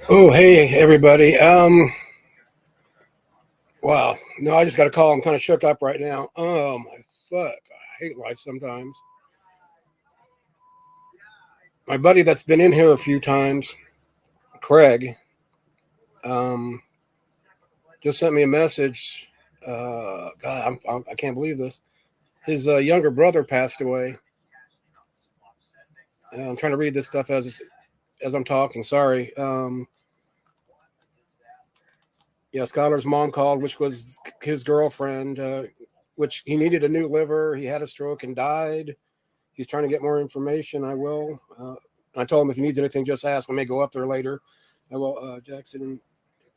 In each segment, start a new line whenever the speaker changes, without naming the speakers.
Oh, hey everybody. Wow. No, I just got a call. I'm kind of shook up right now. Oh my fuck. I hate life sometimes. My buddy that's been in here a few times, Craig, um, just sent me a message. God, I can't believe this. His younger brother passed away. I'm trying to read this stuff as I'm talking. Sorry. Yeah, Skylar's mom called, which was his girlfriend, which he needed a new liver. He had a stroke and died. He's trying to get more information. I will. I told him if he needs anything, just ask. I may go up there later. I will. Jackson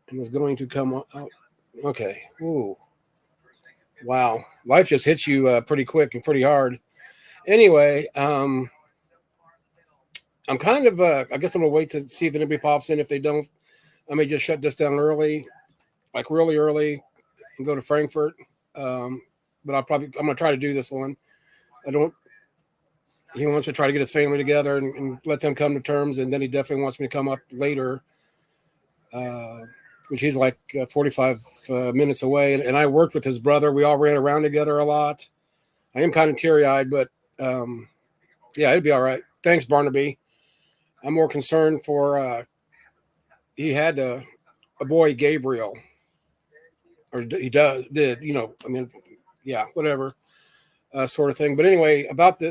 and was going to come out. Okay. Ooh. Wow. Life just hits you pretty quick and pretty hard. Anyway, I'm kind of, I guess I'm going to wait to see if anybody pops in. If they don't, I may just shut this down early, like really early, and go to Frankfurt. But I'm going to try to do this one. He wants to try to get his family together and let them come to terms. And then he definitely wants me to come up later, which he's like 45 minutes away. And I worked with his brother. We all ran around together a lot. I am kind of teary-eyed, but yeah, it'd be all right. Thanks, Barnaby. I'm more concerned for he had a boy, Gabriel, or he did, yeah, whatever. Sort of thing. But anyway, about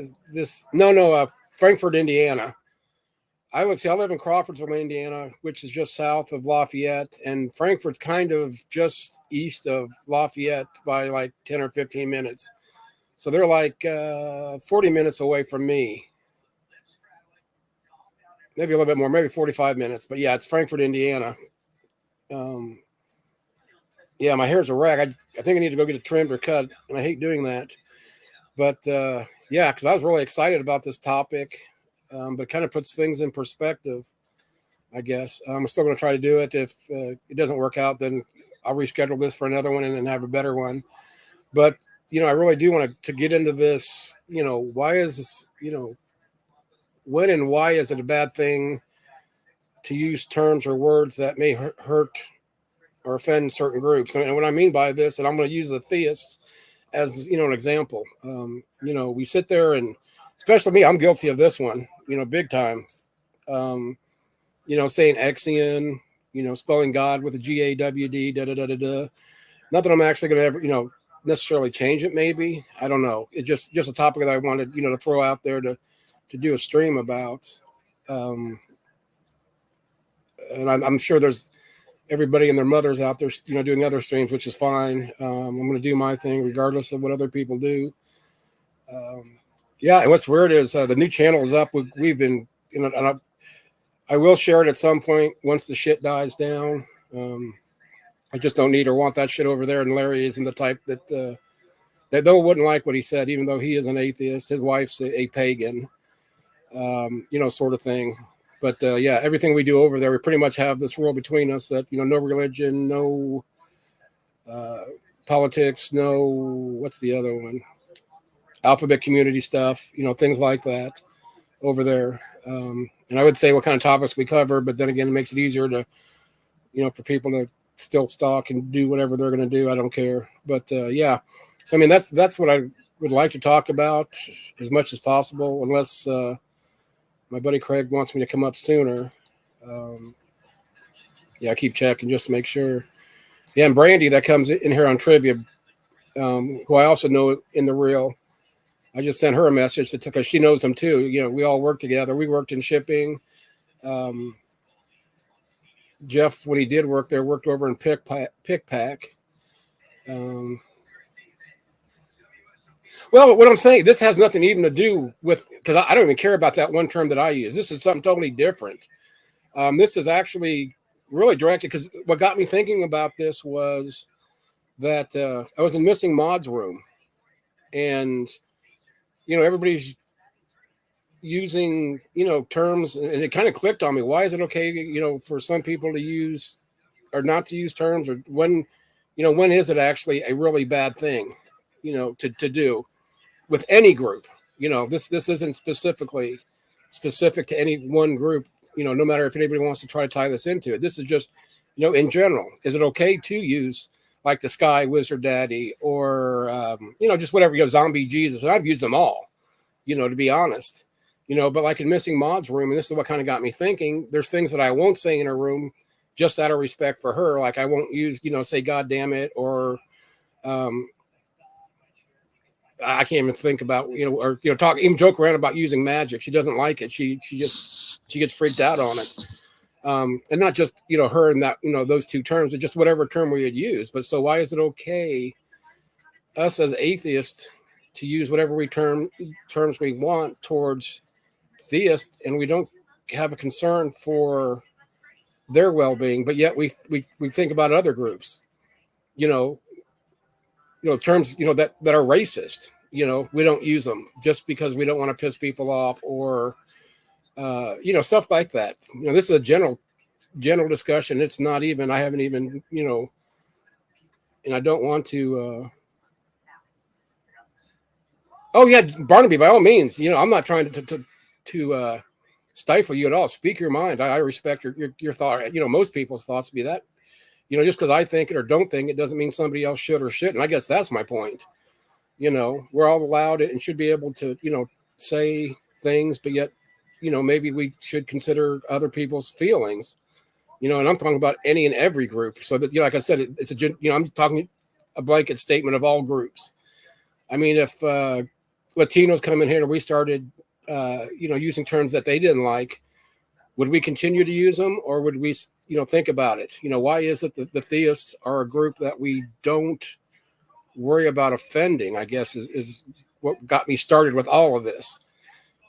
Frankfurt, Indiana. I would say I live in Crawfordsville, Indiana, which is just south of Lafayette, and Frankfurt's kind of just east of Lafayette by like 10 or 15 minutes. So they're like 40 minutes away from me. Maybe a little bit more, maybe 45 minutes. But yeah, it's Frankfurt, Indiana. Yeah, my hair's a wreck. I think I need to go get it trimmed or cut, and I hate doing that. But yeah, because I was really excited about this topic, but it kind of puts things in perspective, I guess. I'm still going to try to do it. If it doesn't work out, then I'll reschedule this for another one and then have a better one. But, I really do want to get into this, why is, when and why is it a bad thing to use terms or words that may hurt or offend certain groups? And what I mean by this, and I'm going to use the theists as an example. We sit there, and especially me, I'm guilty of this one, big time. Saying Exian, spelling God with a GAWD, da da da da da. Not that I'm actually going to ever, necessarily change it. Maybe, I don't know. It's just a topic that I wanted, to throw out there to do a stream about. And I'm sure there's everybody and their mothers out there, doing other streams, which is fine. I'm going to do my thing regardless of what other people do. Yeah. And what's weird is the new channel is up. We've been, and I will share it at some point once the shit dies down. I just don't need or want that shit over there. And Larry isn't the type that wouldn't like what he said, even though he is an atheist. His wife's a pagan, sort of thing. But yeah, everything we do over there, we pretty much have this world between us that, no religion, no politics, no, what's the other one? Alphabet community stuff, things like that over there. And I would say what kind of topics we cover, but then again, it makes it easier to, for people to still stalk and do whatever they're going to do. I don't care. But yeah, so I mean, that's what I would like to talk about as much as possible, unless my buddy Craig wants me to come up sooner. Yeah, I keep checking just to make sure. Yeah, and Brandy that comes in here on trivia, who I also know in the real. I just sent her a message because she knows him too. We all work together. We worked in shipping. Jeff, when he did work there, worked over in Pickpack. Well, what I'm saying, this has nothing even to do with, because I don't even care about that one term that I use. This is something totally different. This is actually really directed, because what got me thinking about this was that I was in Missing Mod's room, and, everybody's using, terms, and it kind of clicked on me. Why is it okay, for some people to use or not to use terms, or when, when is it actually a really bad thing, to do with any group? This isn't specific to any one group, no matter if anybody wants to try to tie this into it. This is just, in general, is it okay to use like the Sky Wizard Daddy or, just whatever, Zombie Jesus? And I've used them all, to be honest, but like in Missing Maud's room, and this is what kind of got me thinking, there's things that I won't say in her room just out of respect for her. Like I won't use, say, God damn it, or, I can't even think about, or, talk, even joke around about using magic. She doesn't like it. She gets freaked out on it. And not just, her and that, those two terms, but just whatever term we would use. But so why is it okay, us as atheists, to use whatever terms we want towards theists, and we don't have a concern for their well-being, but yet we think about other groups, terms, that are racist, we don't use them just because we don't want to piss people off, or, stuff like that. This is a general discussion. It's not even, I haven't even, and I don't want to, oh yeah, Barnaby, by all means, I'm not trying to stifle you at all. Speak your mind. I respect your thought. Most people's thoughts be that, just because I think it or don't think it doesn't mean somebody else should or shouldn't. I guess that's my point. We're all allowed it and should be able to, say things, but yet, maybe we should consider other people's feelings, and I'm talking about any and every group. So that, like I said, it's I'm talking a blanket statement of all groups. I mean, if Latinos come in here and we started, using terms that they didn't like, would we continue to use them, or would we, think about it? Why is it that the theists are a group that we don't worry about offending, I guess is what got me started with all of this.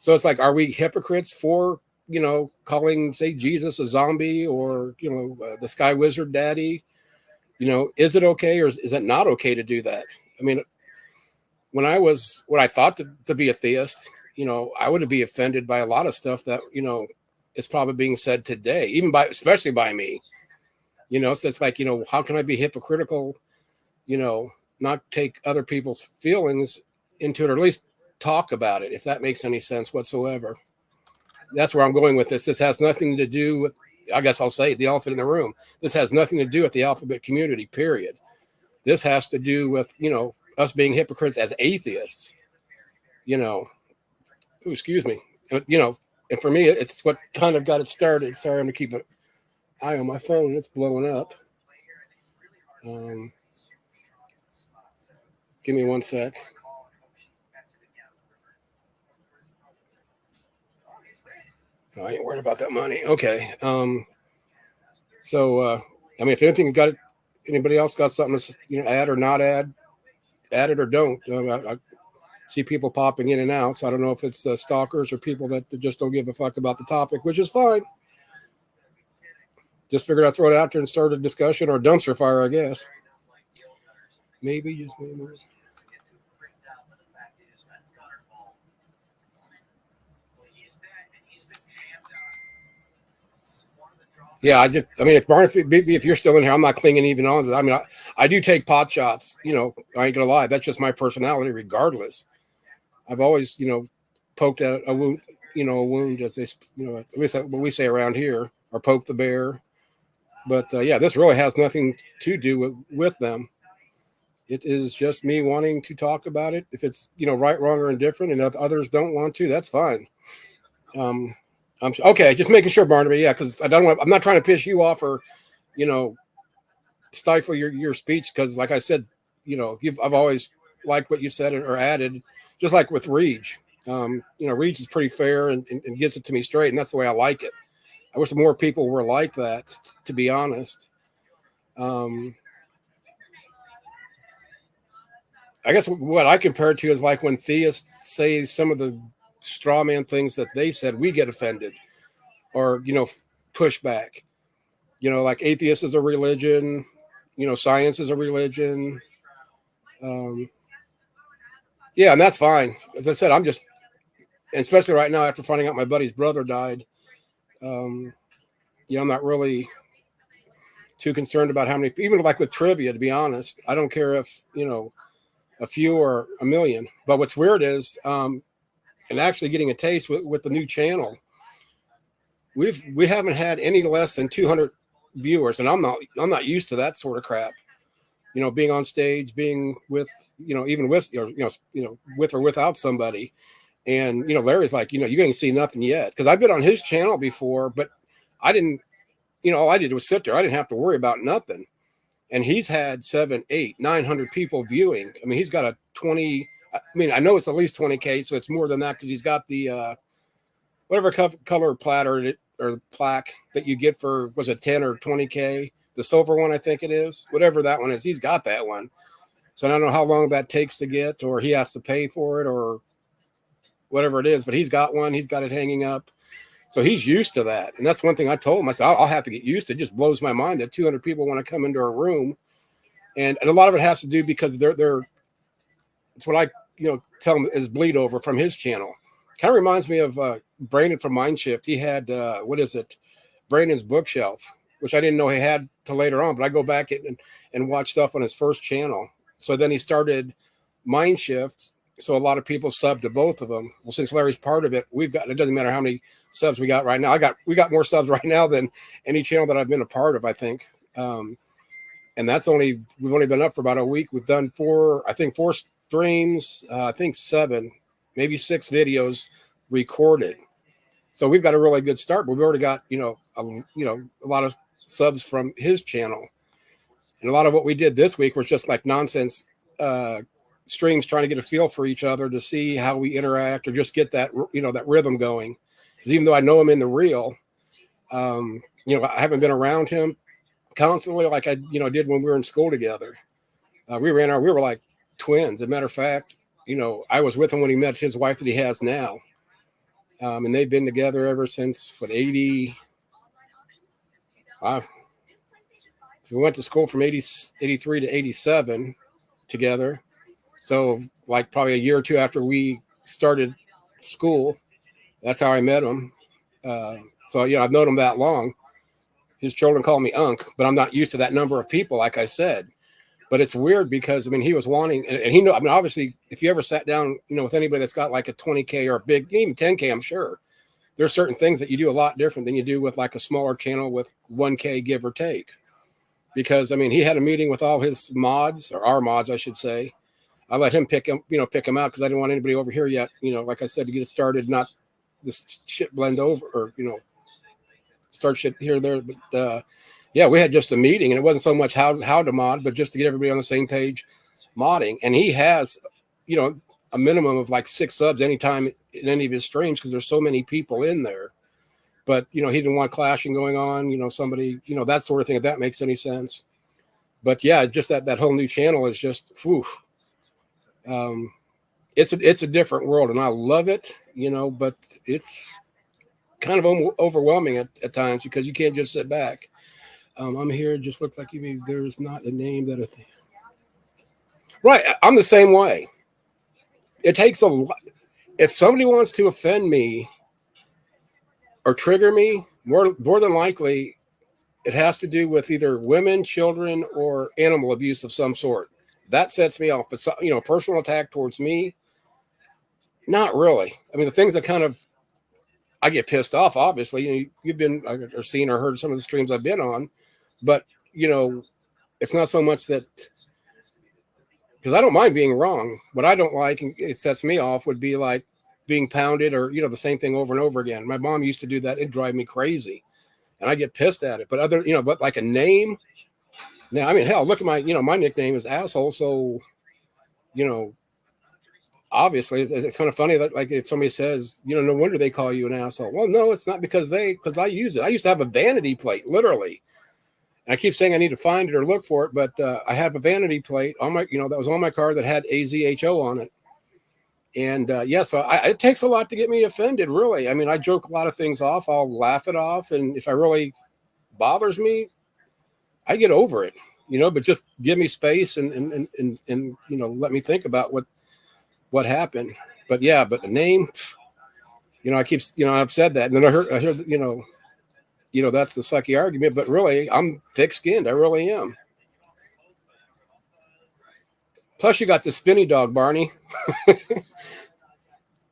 So it's like, are we hypocrites for, calling, say, Jesus a zombie, or, the Sky Wizard Daddy? Is it okay, or is it not okay to do that? I mean, when I was what I thought to be a theist, I would be offended by a lot of stuff that, is probably being said today, especially by me. So it's like, how can I be hypocritical, not take other people's feelings into it, or at least talk about it, if that makes any sense whatsoever. That's where I'm going with this. This has nothing to do with, I guess I'll say, the elephant in the room. This has nothing to do with the alphabet community, period. This has to do with, us being hypocrites as atheists, Ooh, excuse me. And for me, it's what kind of got it started. Sorry, I'm going to keep an eye on my phone. It's blowing up. Give me one sec. Oh, I ain't worried about that money. Okay. So, I mean, if anything, anybody else got something to, add or not add it or don't. I see people popping in and out. So I don't know if it's stalkers or people that just don't give a fuck about the topic, which is fine. Just figured I'd throw it out there and start a discussion, or a dumpster fire, I guess. Maybe, just maybe. Yeah, if Barnaby, if you're still in here, I'm not clinging even on to that. I mean, I do take pot shots, I ain't gonna lie. That's just my personality regardless. I've always, poked at a wound, as they, at least what we say around here, or poke the bear. But yeah, this really has nothing to do with them. It is just me wanting to talk about it. If it's, right, wrong, or indifferent, and if others don't want to, that's fine. I'm okay. Just making sure, Barnaby. Yeah, because I'm not trying to piss you off or, stifle your speech. Because, like I said, I've always liked what you said or added. Just like with Reed, Reed is pretty fair and gives it to me straight, and that's the way I like it. I wish more people were like that, to be honest. I guess what I compare it to is like when theists say some of the straw man things that they said, we get offended or, push back. Like atheist is a religion, science is a religion. Yeah, and that's fine. As I said, especially right now after finding out my buddy's brother died, I'm not really too concerned about how many, even like with trivia, to be honest. I don't care if, a few or a million. But what's weird is, and actually getting a taste with the new channel, we haven't had any less than 200 viewers, and I'm not used to that sort of crap. Being on stage, being with, even with, with or without somebody. And, Larry's like, you ain't seen nothing yet. Because I've been on his channel before, but I didn't, all I did was sit there. I didn't have to worry about nothing. And he's had 700, 800, 900 people viewing. I mean, he's got a 20. I mean, I know it's at least 20K, so it's more than that because he's got the whatever color platter or plaque that you get for, was it 10 or 20K? The silver one, I think it is. Whatever that one is, he's got that one. So I don't know how long that takes to get, or he has to pay for it, or whatever it is. But he's got one. He's got it hanging up. So he's used to that. And that's one thing I told him. I said, I'll have to get used to it. It just blows my mind that 200 people want to come into a room. And a lot of it has to do because they're it's what I, tell him is bleed over from his channel. Kind of reminds me of Brandon from Mindshift. He had, Brandon's Bookshelf, which I didn't know he had till later on, but I go back and watch stuff on his first channel. So then he started Mindshift. So a lot of people sub to both of them. Well, since Larry's part of it, it doesn't matter how many subs we got right now. We got more subs right now than any channel that I've been a part of, I think. And we've only been up for about a week. We've done four streams, I think 7, maybe 6 videos recorded. So we've got a really good start, but we've already got, a lot of subs from his channel. And a lot of what we did this week was just like nonsense, streams, trying to get a feel for each other to see how we interact or just get that, that rhythm going. Because even though I know him in the real, I haven't been around him constantly like I, did when we were in school together. We were like twins. As a matter of fact, I was with him when he met his wife that he has now. And they've been together ever since, 80. So we went to school from 83 to 87 together. So like probably a year or two after we started school, that's how I met him. So, I've known him that long. His children call me Unc, but I'm not used to that number of people, like I said. But it's weird because, he was wanting, and he obviously, if you ever sat down, with anybody that's got like a 20K or a big, even 10K, I'm sure, there's certain things that you do a lot different than you do with like a smaller channel with 1K, give or take. Because, he had a meeting with all his mods, or our mods, I should say. I let him pick him out because I didn't want anybody over here yet, like I said, to get it started, not this shit blend over or, start shit here or there. But we had just a meeting, and it wasn't so much how to mod, but just to get everybody on the same page modding. And he has, a minimum of like 6 subs anytime in any of his streams because there's so many people in there. But, he didn't want clashing going on, somebody, that sort of thing, if that makes any sense. But yeah, just that whole new channel is just, whew. It's a different world, and I love it, but it's kind of overwhelming at times because you can't just sit back. I'm here. It just looks like there's not a name that right. I'm the same way. It takes a lot. If somebody wants to offend me or trigger me, more than likely, it has to do with either women, children, or animal abuse of some sort. That sets me off. But personal attack towards me, not really. The things that kind of I get pissed off. Obviously, you've been or seen or heard some of the streams I've been on, but it's not so much that because I don't mind being wrong. What I don't like, and it sets me off, would be like being pounded or the same thing over and over again. My mom used to do that. It'd drive me crazy, and I get pissed at it. But but like a name. Now, hell, look at my, my nickname is Asshole. So, obviously it's kind of funny that like if somebody says, no wonder they call you an asshole. Well, no, it's not because I use it. I used to have a vanity plate, literally. And I keep saying I need to find it or look for it, but I have a vanity plate on my, that was on my car that had AZHO on it. And so it takes a lot to get me offended, really. I joke a lot of things off. I'll laugh it off. And if it really bothers me, I get over it, but just give me space and let me think about what happened. But yeah, but the name, I keep, I've said that. And then I heard, that's the sucky argument. But really, I'm thick-skinned. I really am. Plus, you got the spinny dog, Barney.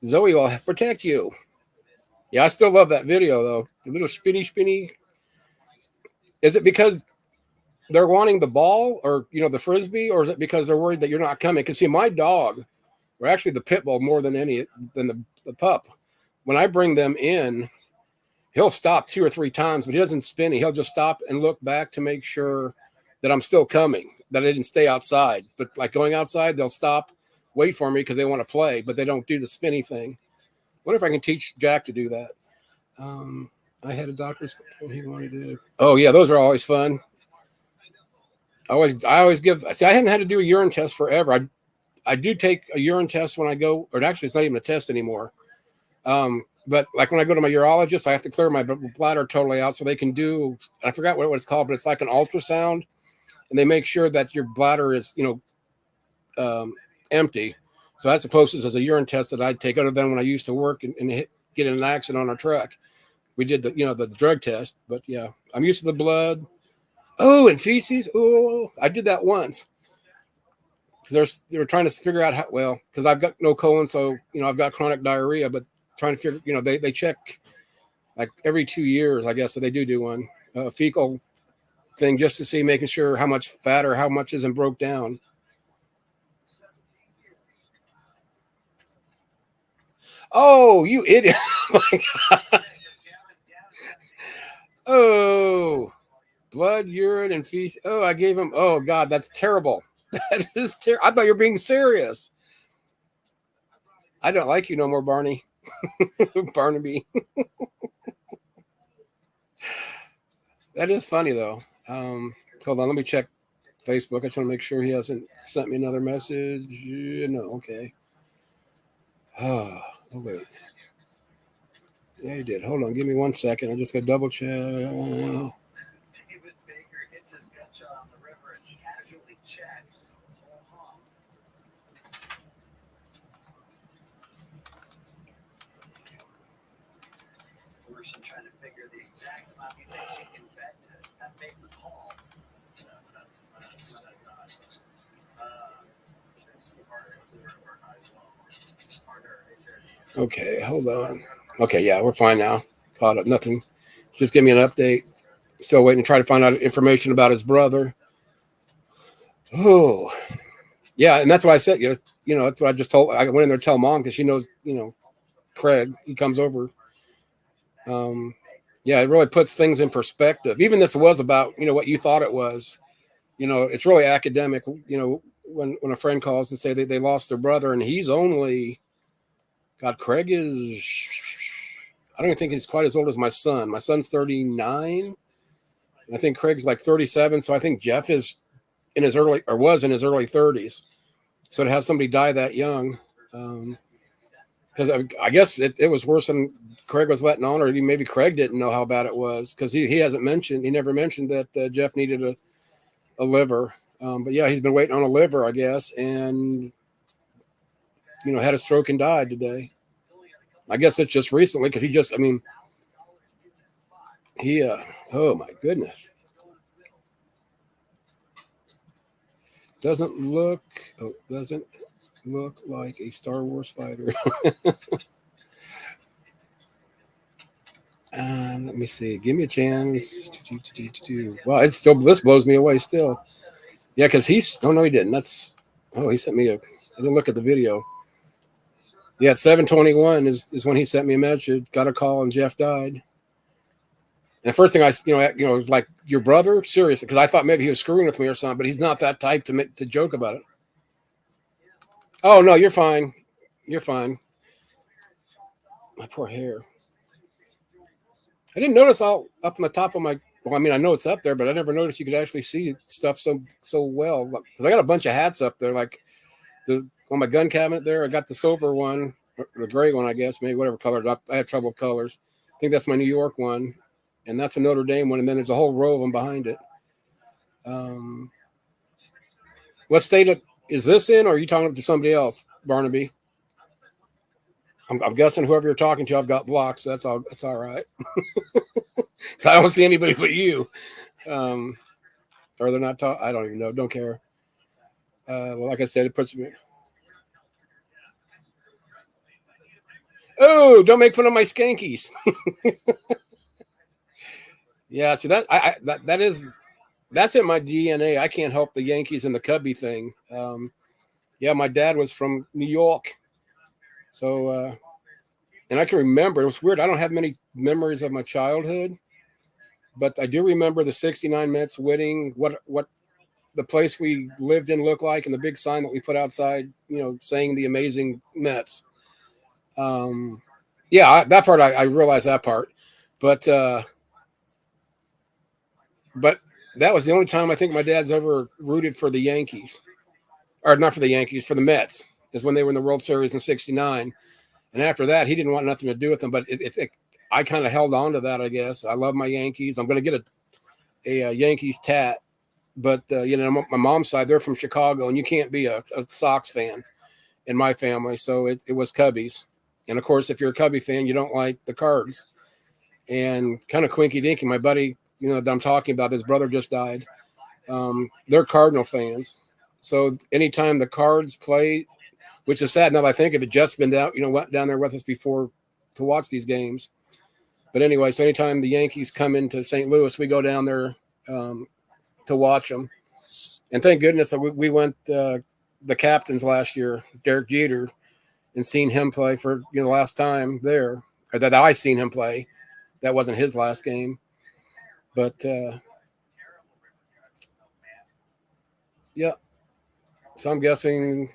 Zoe will protect you. Yeah, I still love that video, though. The little spinny. Is it because they're wanting the ball or, the Frisbee, or is it because they're worried that you're not coming? Because, see, my dog, or actually the pit bull more than the pup, when I bring them in, he'll stop 2 or 3 times, but he doesn't spin. He'll just stop and look back to make sure that I'm still coming, that I didn't stay outside. But like going outside, they'll stop, wait for me because they want to play, but they don't do the spinny thing. Wonder if I can teach Jack to do that. I had a doctor's he wanted to. Oh yeah, those are always fun. I always give. See, I haven't had to do a urine test forever. I do take a urine test when I go, or actually, it's not even a test anymore. But like when I go to my urologist, I have to clear my bladder totally out so they can do. I forgot what it's called, but it's like an ultrasound, and they make sure that your bladder is, empty. So that's the closest as a urine test that I'd take, other than when I used to work and get in an accident on a truck. We did the drug test, but yeah, I'm used to the blood. Oh, and feces. Oh, I did that once because they were trying to figure out because I've got no colon, so I've got chronic diarrhea, but trying to figure, they check like every 2 years, I guess, so they do one fecal thing just to see, making sure how much fat or how much isn't broke down. Oh, you idiot. Oh, blood, urine, and feces. Oh, I gave him. Oh, God, that's terrible. That is terrible. I thought you were being serious. I don't like you no more, Barney. Barnaby. That is funny, though. Hold on, let me check Facebook. I just want to make sure he hasn't sent me another message. No, okay. Oh, wait. Yeah, he did. Hold on, give me 1 second. I'm just gonna double check. Okay, hold on. Okay, yeah, we're fine now. Caught up. Nothing. Just give me an update. Still waiting to try to find out information about his brother. Oh, yeah, and that's what I said. That's what I just told. I went in there to tell Mom because she knows. Craig. He comes over. Yeah, it really puts things in perspective. Even this was about what you thought it was. It's really academic. When a friend calls and say they lost their brother, and he's only. God, Craig is. I don't even think he's quite as old as my son. My son's 39. I think Craig's like 37. So I think Jeff is was in his early 30s. So to have somebody die that young, because I guess it was worse than Craig was letting on, or maybe Craig didn't know how bad it was, because he never mentioned that Jeff needed a liver. But yeah, he's been waiting on a liver, I guess, and had a stroke and died today. I guess it's just recently because oh my goodness. Doesn't look like a Star Wars fighter. Let me see. Give me a chance. Wow, this blows me away still. Yeah, because he didn't. He sent me I didn't look at the video. Yeah, at 7:21 is when he sent me a message. Got a call and Jeff died. And the first thing was like, your brother? Seriously, because I thought maybe he was screwing with me or something, but he's not that type to joke about it. Oh no, you're fine. You're fine. My poor hair. I didn't notice all up on the top of my. Well, I know it's up there, but I never noticed you could actually see stuff so well. Because I got a bunch of hats up there, like on my gun cabinet there. I got the silver one, or the gray one, I guess, maybe whatever color. I have trouble with colors. I think that's my New York one, and that's a Notre Dame one, and then there's a whole row of them behind it. What state is this in, or are you talking to somebody else, Barnaby? I'm guessing whoever you're talking to, I've got blocked, so that's all. That's all right. So I don't see anybody but you. Or they're not talking. I don't even know. Don't care. Well, like I said, it puts me. Oh, don't make fun of my skankies. Yeah, see that's in my DNA. I can't help the Yankees and the Cubby thing. Yeah, my dad was from New York, so and I can remember. It was weird. I don't have many memories of my childhood, but I do remember the '69 Mets winning. What the place we lived in looked like, and the big sign that we put outside, saying the amazing Mets. Yeah, that part I realized that part, but that was the only time I think my dad's ever rooted for the Yankees, or not for the Yankees, for the Mets, is when they were in the World Series in '69. And after that, he didn't want nothing to do with them. But I kind of held on to that, I guess. I love my Yankees. I'm going to get a Yankees tat. But, my mom's side, they're from Chicago, and you can't be a Sox fan in my family. So it was Cubbies. And, of course, if you're a Cubby fan, you don't like the Cards. And kind of quinky-dinky, my buddy, that I'm talking about, his brother just died. They're Cardinal fans. So anytime the Cards play, which is sad now that I think of it, Jeff's been down, went down there with us before to watch these games. But anyway, so anytime the Yankees come into St. Louis, we go down there to watch them. And thank goodness that we went the captains last year, Derek Jeter, and seen him play for the last time there, or that I seen him play. That wasn't his last game. But, yeah. So I'm guessing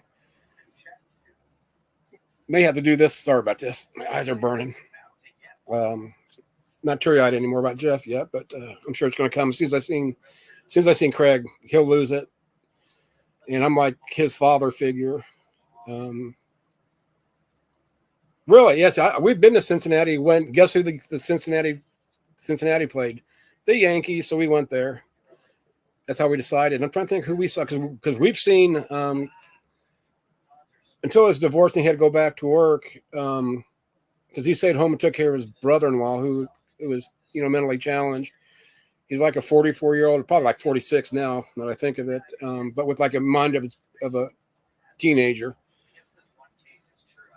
may have to do this. Sorry about this. My eyes are burning. Not teary-eyed anymore about Jeff yet, but I'm sure it's going to come as soon as I seen Craig. He'll lose it, and I'm like his father figure. Really, yes. We've been to Cincinnati. Guess who the Cincinnati played? The Yankees. So we went there. That's how we decided. I'm trying to think who we saw because we've seen until his divorce and he had to go back to work because he stayed home and took care of his brother-in-law who was mentally challenged. He's like a 44-year-old, probably like 46 now that I think of it, but with like a mind of a teenager.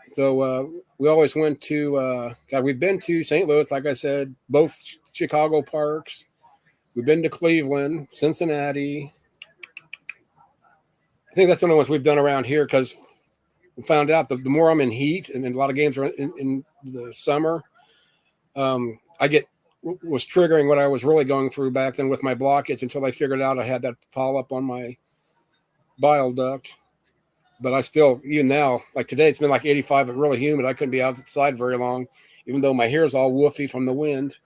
So we always went to we've been to St. Louis, like I said, both Chicago parks. We've been to Cleveland, Cincinnati. I think that's the only ones we've done around here because we found out the more I'm in heat, and a lot of games are in the summer, was triggering what I was really going through back then with my blockage until I figured out I had that polyp on my bile duct. But I still, even now, like today, it's been like 85, but really humid. I couldn't be outside very long, even though my hair is all woofy from the wind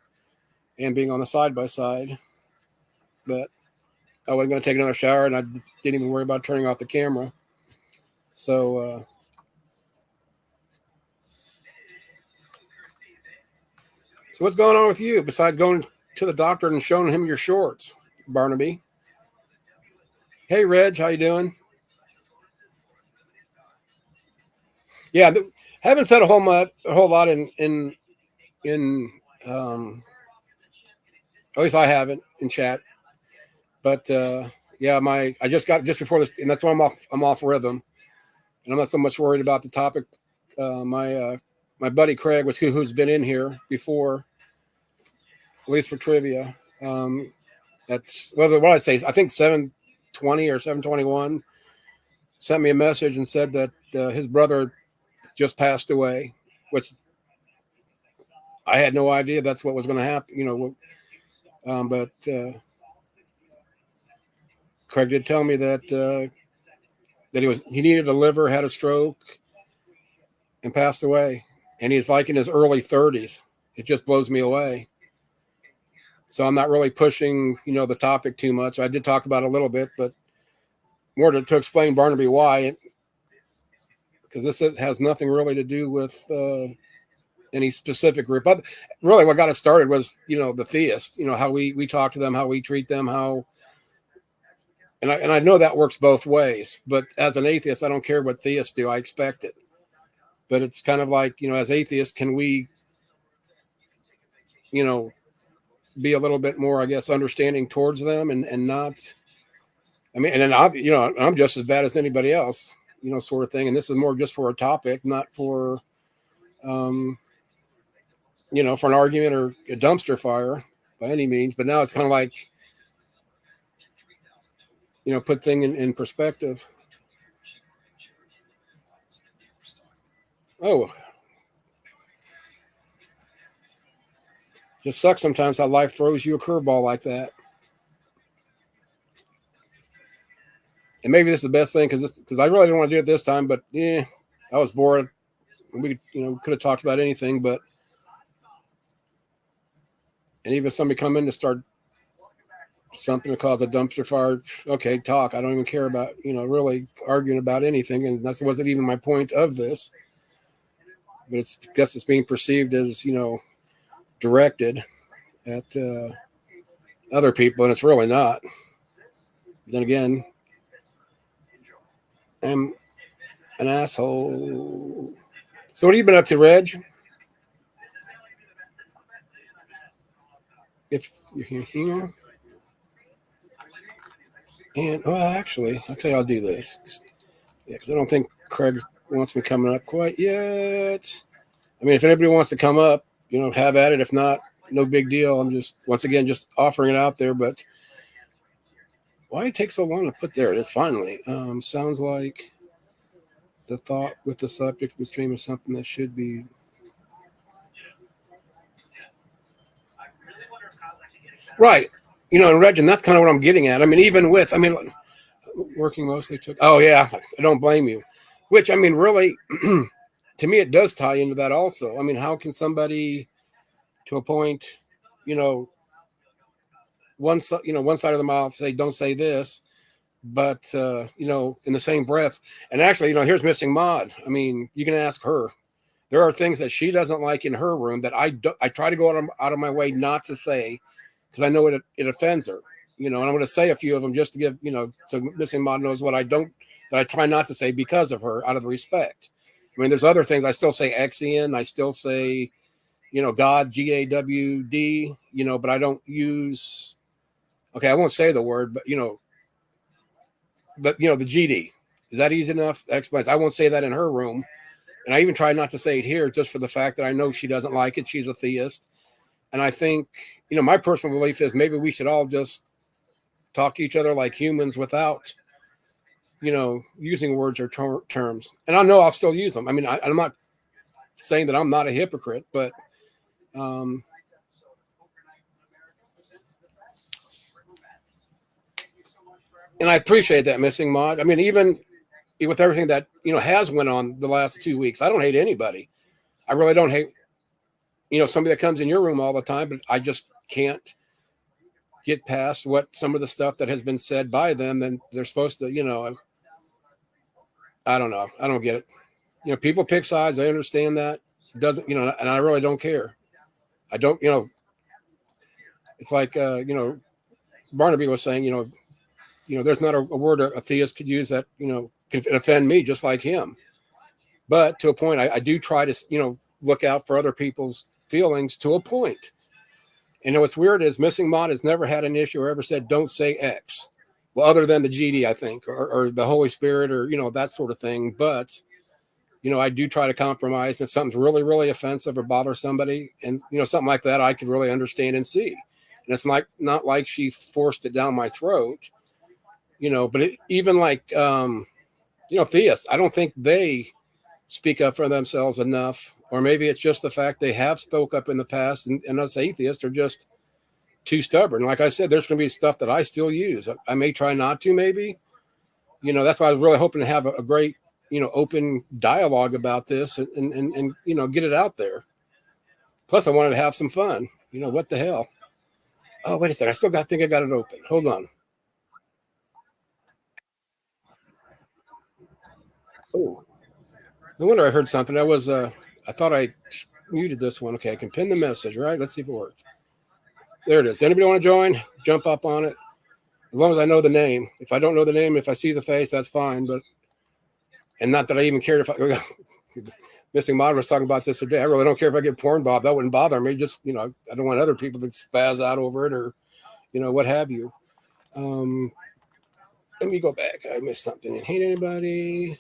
and being on the side-by-side. But I wasn't going to take another shower, and I didn't even worry about turning off the camera. So, so what's going on with you besides going to the doctor and showing him your shorts, Barnaby? Hey, Reg, how you doing? Yeah, haven't said a whole lot in at least I haven't in chat. But yeah, I just before this, and that's why I'm off rhythm, and I'm not so much worried about the topic. My buddy Craig, who's been in here before, at least for trivia. That's what I say. I think 720 or 721 sent me a message and said that his brother just passed away, which I had no idea that's what was going to happen. But Craig did tell me that he needed a liver, had a stroke, and passed away. And he's like in his early 30s. It just blows me away. So I'm not really pushing, the topic too much. I did talk about it a little bit, but more to explain Barnaby why, because this has nothing really to do with any specific group. But really what got it started was, the theists, how we talk to them, how we treat them, and I know that works both ways. But as an atheist, I don't care what theists do. I expect it. But it's kind of like, as atheists, can we, be a little bit more, I guess, understanding towards them and not, and then I'm just as bad as anybody else, sort of thing. And this is more just for a topic, not for, for an argument or a dumpster fire by any means. But now it's kind of like, put things in perspective. Oh, just sucks sometimes how life throws you a curveball like that. And maybe this is the best thing because I really didn't want to do it this time, but I was bored. We could have talked about anything, but and even somebody come in to start something to cause a dumpster fire. Okay, talk. I don't even care about really arguing about anything, and that wasn't even my point of this. But I guess it's being perceived as directed at other people, and it's really not. Then again, I'm an asshole. So what have you been up to, Reg? If you're here. And, actually, I'll tell you I'll do this. Yeah, because I don't think Craig wants me coming up quite yet. I mean, if anybody wants to come up, have at it. If not, no big deal. I'm just, once again, just offering it out there. But why it takes so long to put there? It is finally. Sounds like the thought with the subject of the stream is something that should be. Right. And Reg, and that's kind of what I'm getting at. I mean, even with, working mostly took. Oh, yeah. I don't blame you. Which, really, to me, it does tie into that also. I mean, how can somebody, to a point, one side of the mouth say, don't say this, but, in the same breath. And actually, here's Missing Maud. I mean, you can ask her. There are things that she doesn't like in her room that I try to go out of my way not to say, because I know it offends her, and I'm going to say a few of them just to give, so Missing Maud knows what that I try not to say because of her, out of respect. I mean, there's other things I still say X-E-N, I still say, God, G-A-W-D, but I don't use, okay, I won't say the word, but, the G-D. Is that easy enough? That explains. I won't say that in her room. And I even try not to say it here just for the fact that I know she doesn't like it. She's a theist. And I think, my personal belief is maybe we should all just talk to each other like humans without, using words or terms. And I know I'll still use them. I mean, I'm not saying that I'm not a hypocrite, but and I appreciate that, Missing Maud. I mean, even with everything that, has went on the last 2 weeks, I don't hate anybody. I really don't hate, somebody that comes in your room all the time, but I just can't get past what some of the stuff that has been said by them. And they're supposed to, I don't know. I don't get it. People pick sides. I understand that. It doesn't, and I really don't care. I don't, it's like, Barnaby was saying, there's not a word a theist could use that, can offend me just like him. But to a point, I do try to, look out for other people's feelings to a point. And what's weird is Missing Maud has never had an issue or ever said, don't say X. Well, other than the GD, I think, or the Holy Spirit or, that sort of thing. But, I do try to compromise. If something's really, really offensive or bothers somebody and, something like that, I could really understand and see. And it's not like she forced it down my throat, but even like, theists, I don't think they speak up for themselves enough, or maybe it's just the fact they have spoke up in the past and us atheists are just too stubborn. Like I said, there's going to be stuff that I still use. I may try not to, maybe, that's why I was really hoping to have a great, open dialogue about this and get it out there. Plus I wanted to have some fun, what the hell? Oh, wait a second. I think I got it open. Hold on. Oh, no wonder I heard something. I thought I muted this one. Okay, I can pin the message, right? Let's see if it works. There it is. Anybody want to join? Jump up on it. As long as I know the name. If I don't know the name, if I see the face, that's fine. And not that I even cared if I Missing Mod was talking about this today. I really don't care if I get porn bob. That wouldn't bother me. Just, I don't want other people to spaz out over it or, what have you. Let me go back. I missed something. Didn't hate anybody.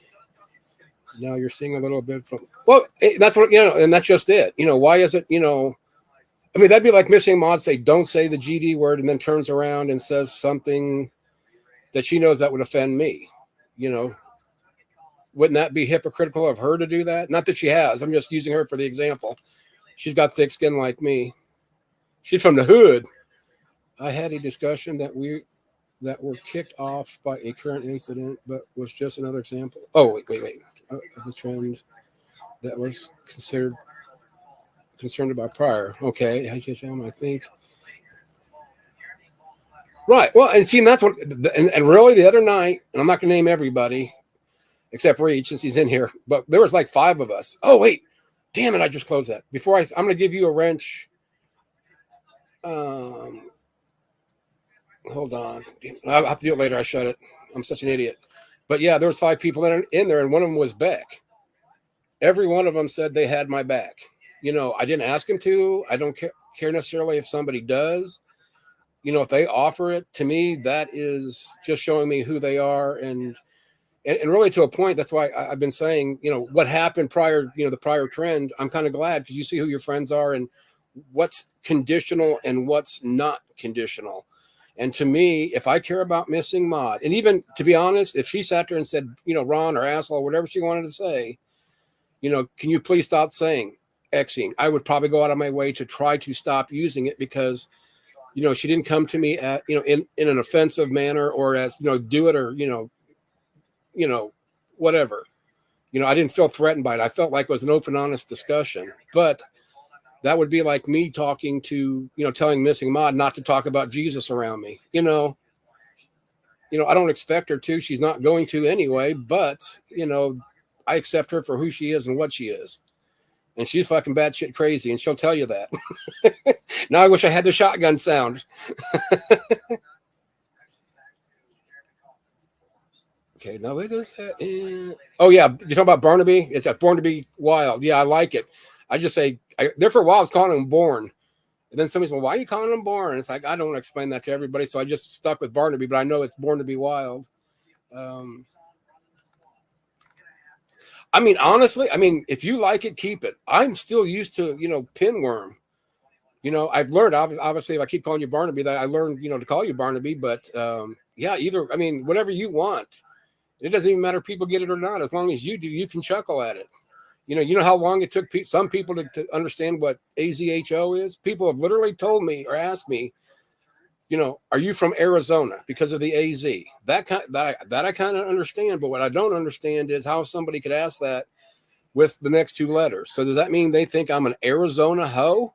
Now you're seeing a little bit from, well, that's what, and that's just it. Why is it, I mean, that'd be like Missing Mod say, don't say the GD word, and then turns around and says something that she knows that would offend me. Wouldn't that be hypocritical of her to do that? Not that she has. I'm just using her for the example. She's got thick skin like me. She's from the hood. I had a discussion that were kicked off by a current incident, but was just another example. Oh, wait. Of the trend that was concerned about prior. Okay, I think. Right. Well, and see, and that's what, and really the other night, and I'm not going to name everybody except Reach since he's in here, but there was like 5 of us. Oh, wait, damn it. I just closed that. Before I'm going to give you a wrench. Hold on. I'll have to do it later. I shut it. I'm such an idiot. But yeah, there was 5 people in there, and one of them was Beck. Every one of them said they had my back. I didn't ask them to. I don't care necessarily if somebody does. If they offer it to me, that is just showing me who they are. And really to a point, that's why I've been saying, what happened prior, the prior trend, I'm kind of glad because you see who your friends are and what's conditional and what's not conditional. And to me, if I care about Missing Mod, and even to be honest, if she sat there and said, Ron or asshole, whatever she wanted to say, can you please stop saying Xing? I would probably go out of my way to try to stop using it because, she didn't come to me at, in an offensive manner or as, do it or, whatever. I didn't feel threatened by it. I felt like it was an open, honest discussion. But that would be like me talking to, telling Missing Mod not to talk about Jesus around me. I don't expect her to. She's not going to anyway. But, I accept her for who she is and what she is. And she's fucking batshit crazy, and she'll tell you that. Now I wish I had the shotgun sound. Okay, now wait a second. Oh, yeah, you're talking about Barnaby? It's Born to be Wild. Yeah, I like it. I just say, there for a while I was calling him Born. And then somebody said, well, why are you calling him Born? It's like, I don't want to explain that to everybody, so I just stuck with Barnaby, but I know it's Born to be Wild. I mean, honestly, if you like it, keep it. I'm still used to, pinworm. I've learned, obviously, if I keep calling you Barnaby, that I learned, to call you Barnaby. But, yeah, whatever you want. It doesn't even matter if people get it or not. As long as you do, you can chuckle at it. You know how long it took some people to understand what AZHO is? People have literally told me or asked me, are you from Arizona because of the AZ? That I kind of understand, but what I don't understand is how somebody could ask that with the next 2 letters. So does that mean they think I'm an Arizona hoe?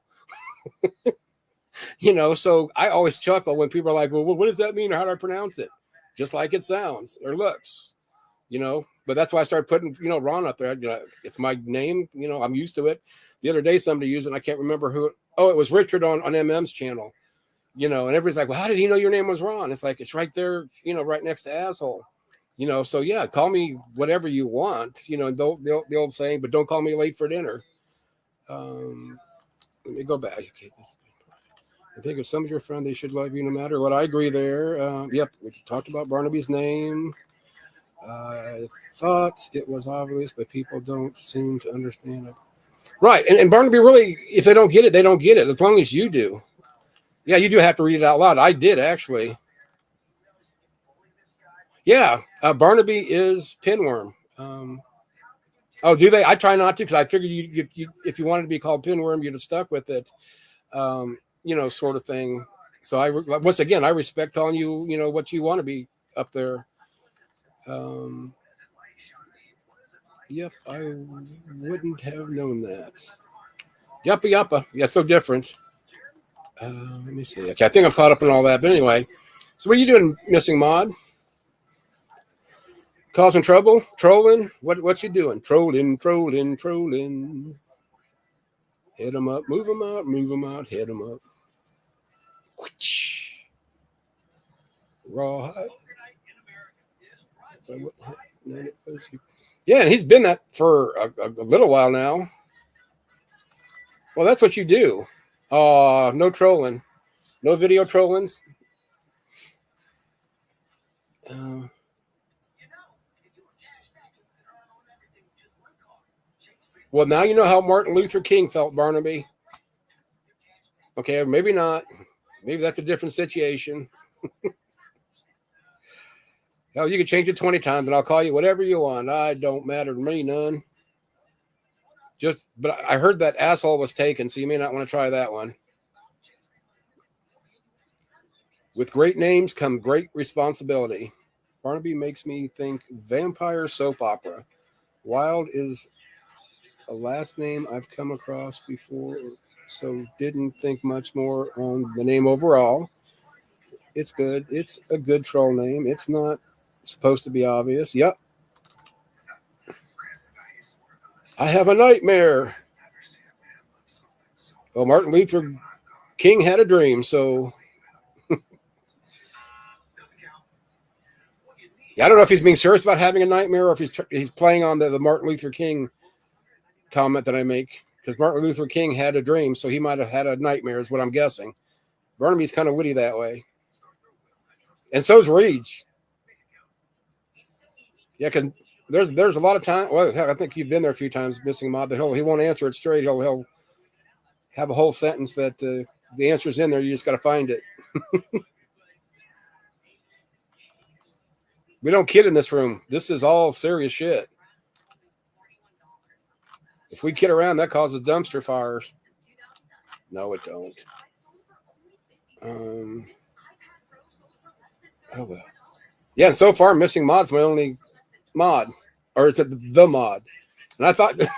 So I always chuckle when people are like, well, what does that mean or how do I pronounce it? Just like it sounds or looks, but that's why I started putting, Ron up there. It's my name, I'm used to it. The other day, somebody used it, and I can't remember who. Oh, it was Richard on MM's channel. And everybody's like, well, how did he know your name was Ron? It's like, it's right there, right next to asshole, so yeah, call me whatever you want, the old saying, but don't call me late for dinner. Let me go back. Okay. I think if some of your friends, they should love you no matter what. I agree there. Yep. We talked about Barnaby's name. I thought it was obvious, but people don't seem to understand it. Right. And Barnaby really, if they don't get it, they don't get it. As long as you do. Yeah, you do have to read it out loud. I did, actually. Yeah, Barnaby is pinworm. Oh, do they? I try not to because I figured you if you wanted to be called pinworm, you'd have stuck with it, sort of thing. So once again, I respect calling you, what you want to be up there. Yep, I wouldn't have known that. Yuppa yuppa. Yeah, so different. Let me see. Okay, I think I'm caught up in all that. But anyway, so what are you doing, Missing Mod? Causing trouble? Trolling? What you doing? Trolling. Hit them up, move them out, hit them up. Rawhide. Yeah, and he's been that for a little while now. Well, that's what you do. No trolling. No video trollings. Well, now you know how Martin Luther King felt, Barnaby. Okay, maybe not. Maybe that's a different situation. Hell, you can change it 20 times, and I'll call you whatever you want. I don't matter to me none. But I heard that asshole was taken, so you may not want to try that one. With great names come great responsibility. Barnaby makes me think vampire soap opera. Wild is a last name I've come across before, so didn't think much more on the name overall. It's good. It's a good troll name. It's not supposed to be obvious. Yep. I have a nightmare. Well, Martin Luther King had a dream, so I don't know if he's being serious about having a nightmare or if he's playing on the Martin Luther King comment that I make, because Martin Luther King had a dream, so he might have had a nightmare is what I'm guessing. Barnaby's kind of witty that way. And so's Reach. Yeah, because there's a lot of time. Well, heck, I think you've been there a few times, missing mod. That he won't answer it straight. He'll have a whole sentence that the answer's in there. You just got to find it. We don't kid in this room. This is all serious shit. If we kid around, that causes dumpster fires. No, it don't. Oh well. Yeah, and so far, missing mod's my only mod, or is it the mod? And I thought, did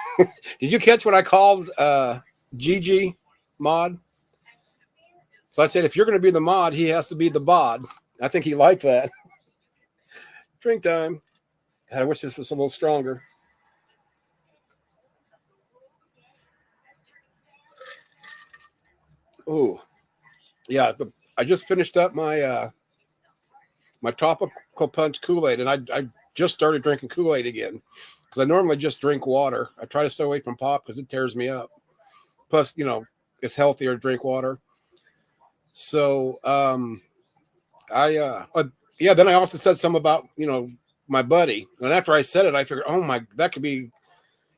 you catch what I called GG mod? So I said, if you're going to be the mod, he has to be the bod. I think he liked that. Drink time. God, I wish this was a little stronger. Oh, yeah. I just finished up my my tropical punch Kool-Aid, and I just started drinking Kool-Aid again because I normally just drink water. I try to stay away from pop because it tears me up. Plus, it's healthier to drink water. So, then I also said something about, my buddy. And after I said it, I figured, that could be,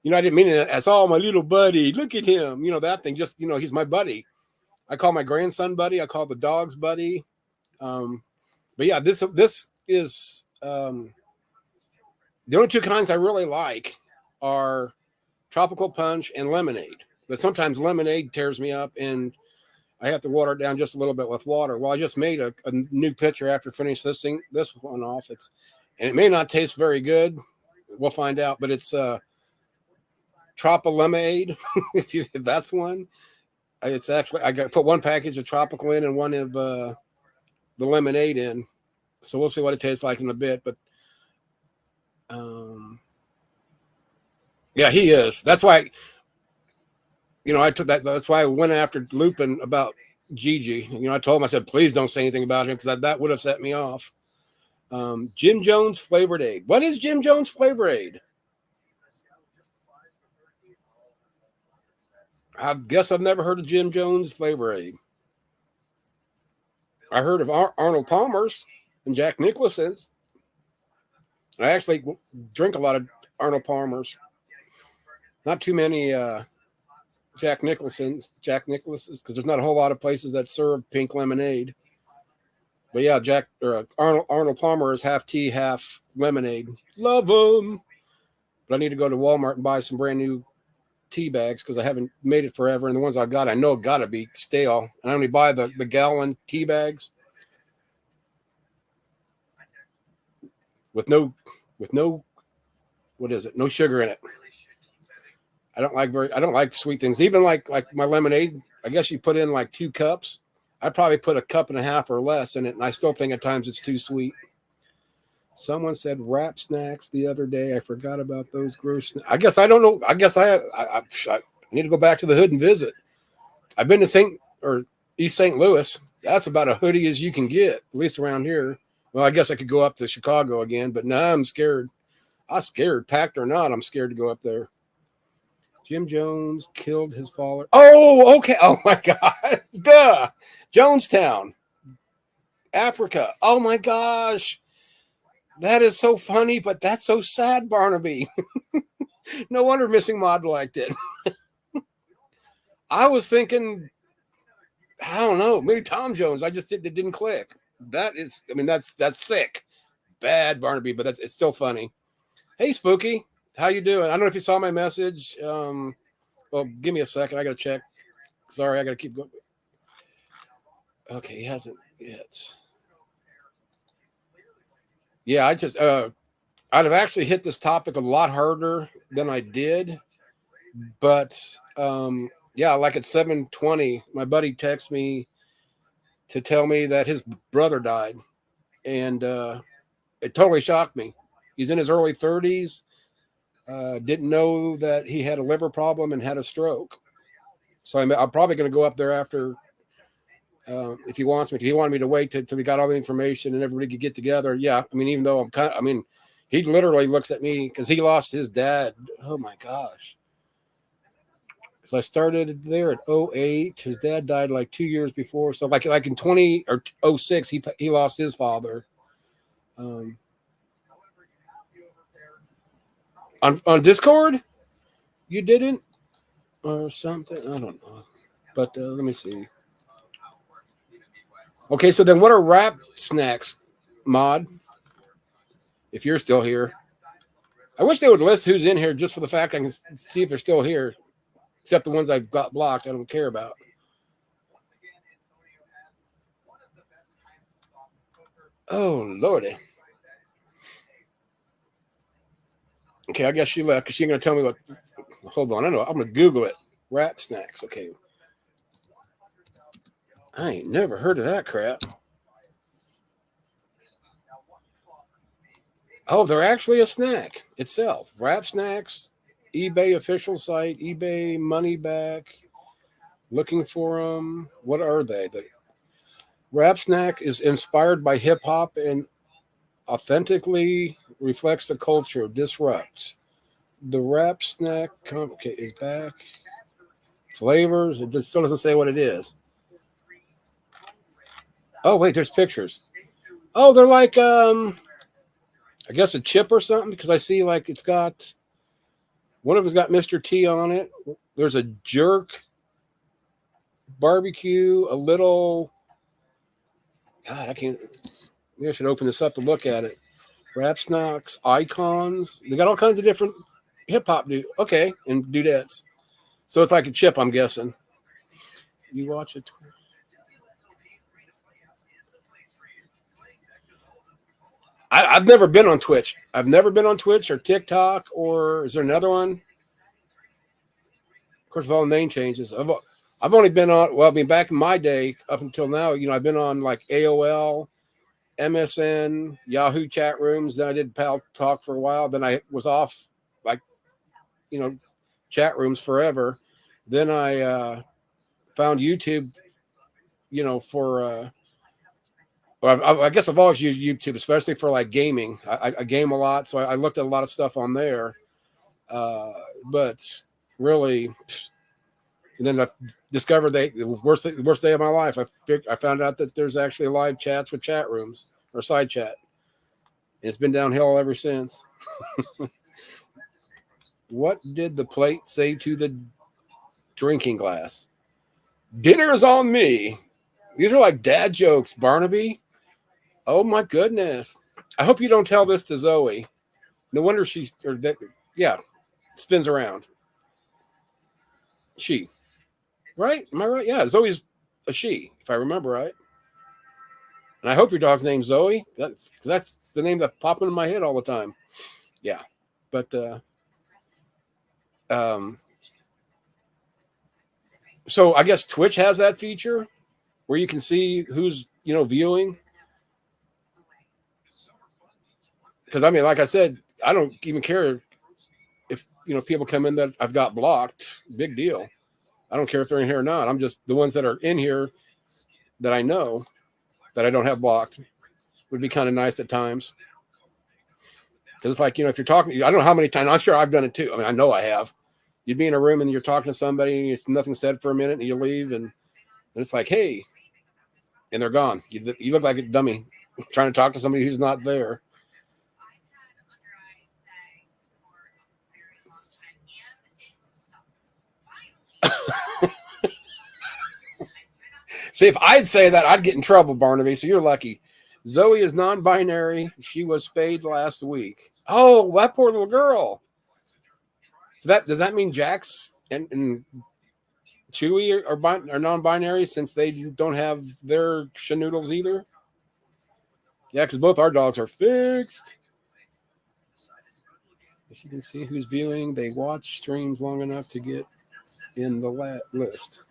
I didn't mean it as, my little buddy, look at him, that thing, just, he's my buddy. I call my grandson buddy. I call the dogs buddy. But yeah, this is, the only two kinds I really like are tropical punch and lemonade. But sometimes lemonade tears me up and I have to water it down just a little bit with water. Well, I just made a new pitcher after finishing this one off. And it may not taste very good. We'll find out, but it's Tropical Lemonade. if that's one. It's actually, I put one package of tropical in and one of the lemonade in. So we'll see what it tastes like in a bit. But yeah, he is. That's why, I took that. That's why I went after Lupin about Gigi. I told him, I said, please don't say anything about him because that would have set me off. Jim Jones Flavored Aid. What is Jim Jones Flavored Aid? I guess I've never heard of Jim Jones Flavor Aid. I heard of Arnold Palmer's and Jack Nicklaus's. I actually drink a lot of Arnold Palmer's. Not too many Jack Nicklaus's, because there's not a whole lot of places that serve pink lemonade. But yeah, Arnold Palmer is half tea, half lemonade. Love them. But I need to go to Walmart and buy some brand new tea bags because I haven't made it forever, and the ones I got, I know gotta be stale. And I only buy the gallon tea bags with no what is it? No sugar in it. I don't like sweet things. Even like my lemonade, I guess you put in like 2 cups. I'd probably put a cup and a half or less in it, and I still think at times it's too sweet. Someone said wrap snacks the other day. I forgot about those gross. I guess I don't know. I guess I need to go back to the hood and visit. I've been to East St. Louis. That's about a hoodie as you can get, at least around here. Well, I guess I could go up to Chicago again, but now I'm scared. I'm scared, packed or not. I'm scared to go up there. Jim Jones killed his father. Oh, okay. Oh my God. Duh. Jonestown, Africa. Oh my gosh. That is so funny, but that's so sad, Barnaby. No wonder Missing Mod liked it. I was thinking, I don't know, maybe Tom Jones. It didn't click. That is, I mean, that's sick. Bad, Barnaby, but it's still funny. Hey, Spooky, how you doing? I don't know if you saw my message. Well, give me a second. I got to check. Sorry, I got to keep going. Okay, he hasn't yet. Yeah, I'd have actually hit this topic a lot harder than I did. But, yeah, like at 7:20, my buddy texted me to tell me that his brother died. And it totally shocked me. He's in his early 30s. Didn't know that he had a liver problem and had a stroke. So I'm probably going to go up there after, if he wants me to. He wanted me to wait till he got all the information and everybody could get together. Yeah, I mean, even though he literally looks at me because he lost his dad. Oh my gosh. So I started there at 08. His dad died like 2 years before. So like in 20 or 06, he lost his father. On Discord, you didn't or something? I don't know. But let me see. Okay, so then what are rap snacks, Mod? If you're still here. I wish they would list who's in here just for the fact I can see if they're still here. Except the ones I've got blocked, I don't care about. Oh, Lordy. Okay, I guess she left because she ain't going to tell me what. Hold on, I know. I'm going to Google it. Rap snacks. Okay. I ain't never heard of that crap. Oh, they're actually a snack itself. Rap snacks, eBay official site, eBay money back. Looking for them. What are they? The rap snack is inspired by hip hop and authentically reflects the culture. Disrupt. The rap snack is back. Flavors. It still doesn't say what it is. Oh wait, there's pictures. Oh, they're like I guess a chip or something because I see like it's got one of them's got Mr. T on it. There's a jerk barbecue, a little. God, I can't. Maybe I should open this up to look at it. Rap snacks, icons. They got all kinds of different hip hop okay, and dudettes. So it's like a chip, I'm guessing. You watch it. I've never been on Twitch. I've never been on Twitch or TikTok or is there another one? Of course, with all the name changes. I've only been on. Well, I mean, back in my day, up until now, I've been on like AOL, MSN, Yahoo chat rooms. Then I did Pal Talk for a while. Then I was off, like, chat rooms forever. Then I found YouTube, for. Well, I guess I've always used YouTube, especially for like gaming. I game a lot, so I looked at a lot of stuff on there. But really, and then I discovered the worst day of my life. I found out that there's actually live chats with chat rooms or side chat. And it's been downhill ever since. What did the plate say to the drinking glass? Dinner is on me. These are like dad jokes, Barnaby. Oh my goodness. I hope you don't tell this to Zoe. No wonder spins around. She. Right? Am I right? Yeah, Zoe's a she, if I remember right. And I hope your dog's name's Zoe. That's the name that pops into my head all the time. Yeah. But so I guess Twitch has that feature where you can see who's, viewing. Because, I mean, like I said, I don't even care if, people come in that I've got blocked. Big deal. I don't care if they're in here or not. I'm just the ones that are in here that I know that I don't have blocked. would be kind of nice at times. Because it's like, if you're talking, I don't know how many times, I'm sure I've done it too. I mean, I know I have. You'd be in a room and you're talking to somebody and it's nothing said for a minute and you leave and it's like, hey, and they're gone. You look like a dummy trying to talk to somebody who's not there. See, if I'd say that, I'd get in trouble, Barnaby. So you're lucky. Zoe is non-binary. She was spayed last week. Oh, that poor little girl. So does that mean Jax and Chewy are non-binary since they don't have their schnoodles either? Yeah, because both our dogs are fixed. As you can see who's viewing, they watch streams long enough to get in the list.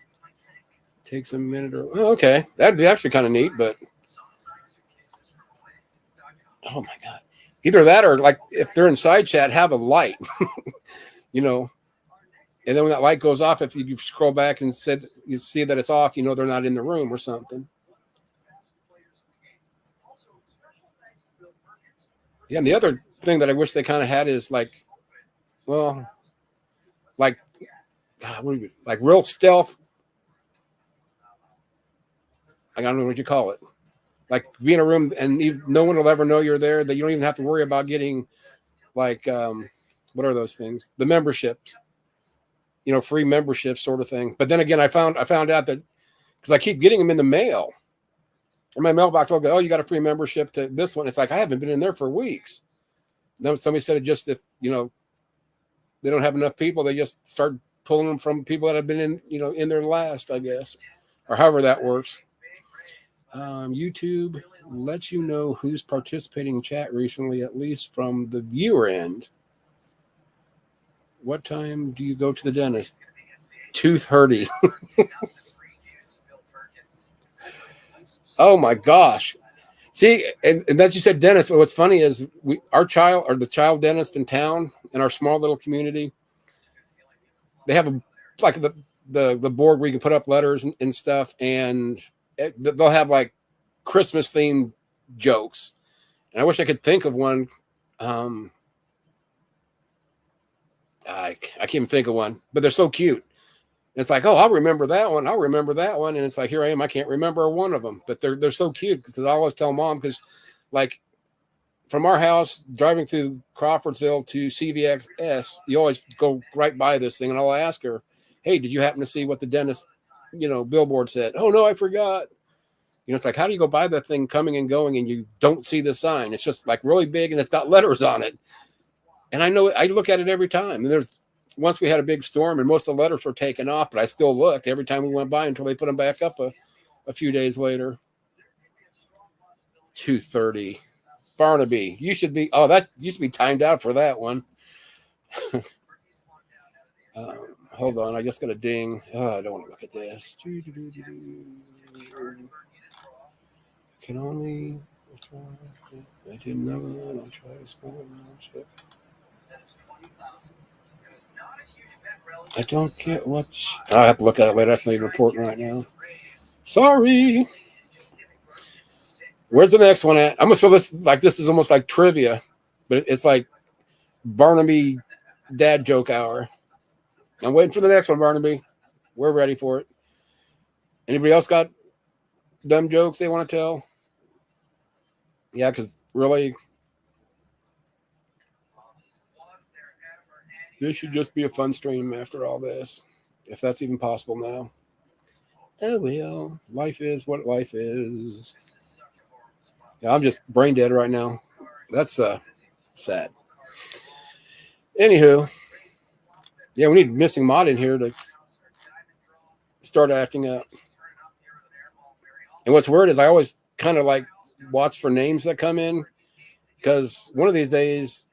Takes a minute or okay. That'd be actually kind of neat, but oh my god. Either that or like if they're in side chat, have a light. And then when that light goes off, if you scroll back and you see that it's off, they're not in the room or something. Yeah, and the other thing that I wish they kind of had is like real stealth. I don't know what you call it. Like be in a room and no one will ever know you're there. That you don't even have to worry about getting like what are those things? The memberships. Free membership sort of thing. But then again, I found out that because I keep getting them in the mail. In my mailbox, I'll go, oh, you got a free membership to this one. It's like, I haven't been in there for weeks. Then somebody said it just if, they don't have enough people, they just start pulling them from people that have been in, in their last, I guess, or however that works. YouTube lets you know who's participating in chat recently, at least from the viewer end. What time do you go to the dentist? Tooth hurty. Oh my gosh. See, and that's you said dentist. But what's funny is the child dentist in town in our small little community, they have the board where you can put up letters and stuff, and they'll have like Christmas themed jokes. And I wish I could think of one. I can't even think of one, but they're so cute. It's like, oh, I'll remember that one. I'll remember that one. And it's like, here I am. I can't remember one of them, but they're so cute because I always tell mom, because like from our house driving through Crawfordsville to CVXS, you always go right by this thing. And I'll ask her, hey, did you happen to see what the dentist, billboard said? Oh no, I forgot. It's like, how do you go by that thing coming and going and you don't see the sign? It's just like really big and it's got letters on it. And I know I look at it every time. And once we had a big storm and most of the letters were taken off, but I still look every time we went by until they put them back up a few days later. 2:30. Barnaby, you should be. Oh, that used to be timed out for that one. Hold on, I just got a ding. Oh, I don't want to look at this. Can only. I didn't know that. I'll try to spell it. Check. I don't get what. I have to look at it later. That's not even important right now. Sorry. Where's the next one at? I'm gonna feel this like this is almost like trivia, but it's like Barnaby dad joke hour. I'm waiting for the next one, Barnaby. We're ready for it. Anybody else got dumb jokes they want to tell? Yeah, because really, this should just be a fun stream after all this, if that's even possible now. Oh, well, life is what life is. Yeah, I'm just brain dead right now. That's sad. Anywho, yeah, we need Missing Mod in here to start acting up. And what's weird is I always kind of like watch for names that come in, because one of these days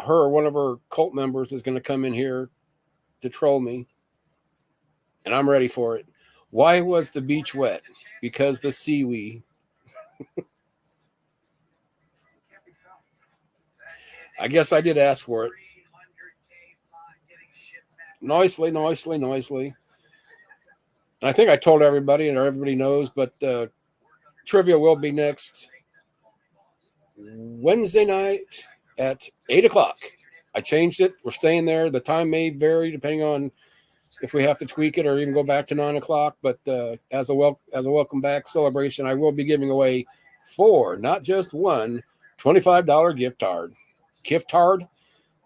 her or one of her cult members is going to come in here to troll me, and I'm ready for it. Why was the beach wet? Because the seaweed. I guess I did ask for it. Noisily. And I think I told everybody, and everybody knows, but trivia will be next Wednesday night at 8 o'clock. I changed it. We're staying there. The time may vary depending on if we have to tweak it or even go back to 9 o'clock. But as a welcome back celebration, I will be giving away 4, not just one, $25 gift card.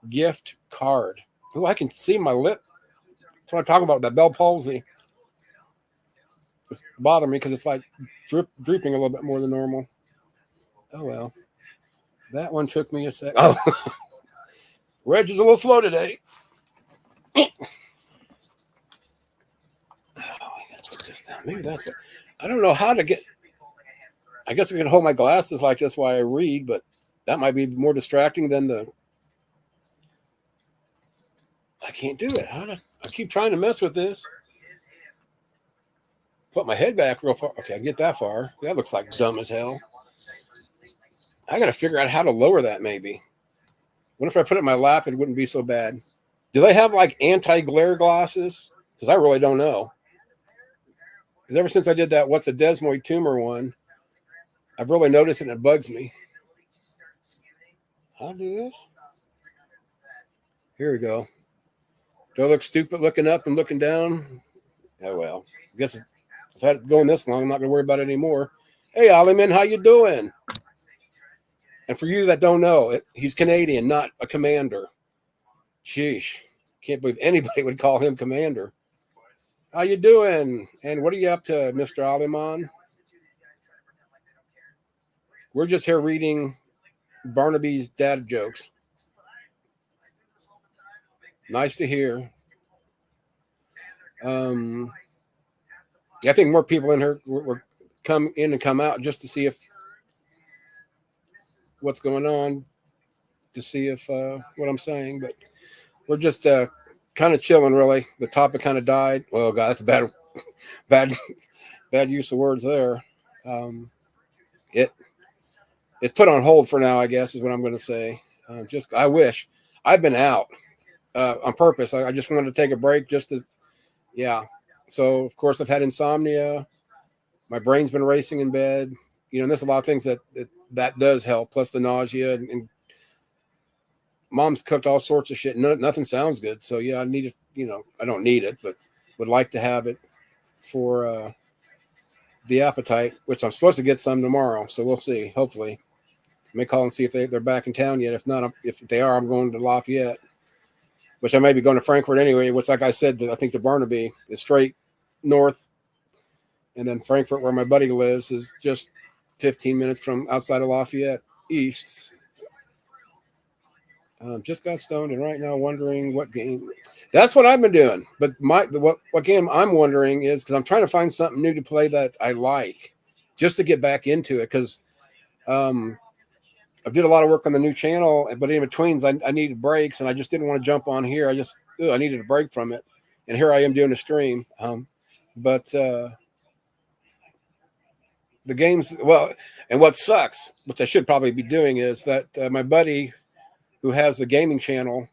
Gift card. Oh, I can see my lip. That's what I'm talking about. That Bell palsy. It's bothering me because it's like drooping a little bit more than normal. Oh well. That one took me a sec. Oh, Reg is a little slow today. Oh, I gotta put this down. Maybe that's what. I don't know how to get. I guess I can hold my glasses like this while I read, but that might be more distracting than the. I can't do it. I keep trying to mess with this. Put my head back real far. Okay, I can get that far. That looks like dumb as hell. I got to figure out how to lower that maybe. What if I put it in my lap? It wouldn't be so bad. Do they have like anti-glare glasses? Because I really don't know. Because ever since I did that what's a desmoid tumor one, I've really noticed it and it bugs me. How to do this? Here we go. Do I look stupid looking up and looking down? Oh, well. I guess I've had it going this long. I'm not going to worry about it anymore. Hey, Aliman, how you doing? And for you that don't know, he's Canadian, not a commander. Sheesh. Can't believe anybody would call him commander. How you doing? And what are you up to, Mr. Aliman? We're just here reading Barnaby's dad jokes. Nice to hear. I think more people in here will come in and come out just to see if what's going on, to see if what I'm saying. But we're just kind of chilling, really. The topic kind of died. Well, God, that's a bad use of words there. It's put on hold for now, I guess, is what I'm going to say. I wish I've been out on purpose. I just wanted to take a break just to, yeah. So, of course, I've had insomnia. My brain's been racing in bed. And there's a lot of things that does help, plus the nausea. And Mom's cooked all sorts of shit. Nothing sounds good. So, yeah, I need it. I don't need it, but would like to have it for the appetite, which I'm supposed to get some tomorrow. So we'll see. Hopefully. I may call and see if they're back in town yet. If not, if they are, I'm going to Lafayette, which I may be going to Frankfurt anyway, which, like I said, I think to Barnaby is straight north. And then Frankfurt, where my buddy lives, is just 15 minutes from outside of Lafayette east. Just got stoned and right now wondering what game. That's what I've been doing. But what game I'm wondering is because I'm trying to find something new to play that I like just to get back into it. Because I did a lot of work on the new channel, but in betweens, I needed breaks and I just didn't want to jump on here. I needed a break from it. And here I am doing a stream. But the games, well, and what sucks, which I should probably be doing, is that my buddy who has the gaming channel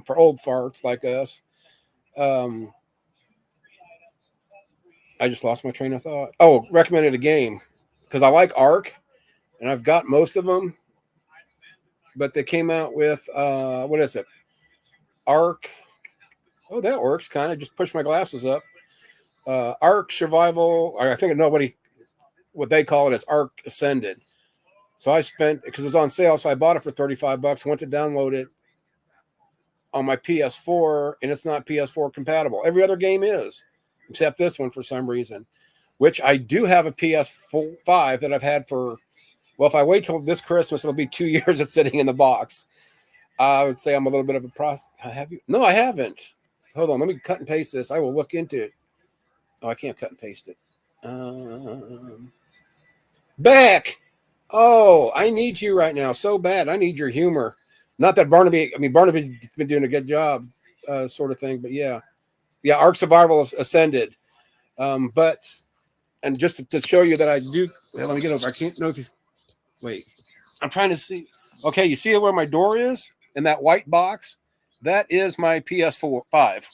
for old farts like us, I just lost my train of thought. Oh, recommended a game because I like Ark and I've got most of them, but they came out with, what is it? Ark. Oh, that works kind of. Just push my glasses up. Ark Survival, or I think what they call it is Ark Ascended. So I spent, because it's on sale, so I bought it for $35, went to download it on my PS4, and it's not PS4 compatible. Every other game is, except this one for some reason, which I do have a PS5 that I've had for, well, if I wait till this Christmas, it'll be 2 years it's sitting in the box. I would say I'm a little bit of a Have you? No, I haven't. Hold on, let me cut and paste this. I will look into it. Oh, I can't cut and paste it. Back. Oh, I need you right now so bad. I need your humor. Not that Barnaby's been doing a good job, sort of thing. But yeah, Ark Survival Ascended. But just to show you that I do. Well, let me get over. I can't know if he's. Wait, I'm trying to see. Okay, you see where my door is in that white box? That is my PS5.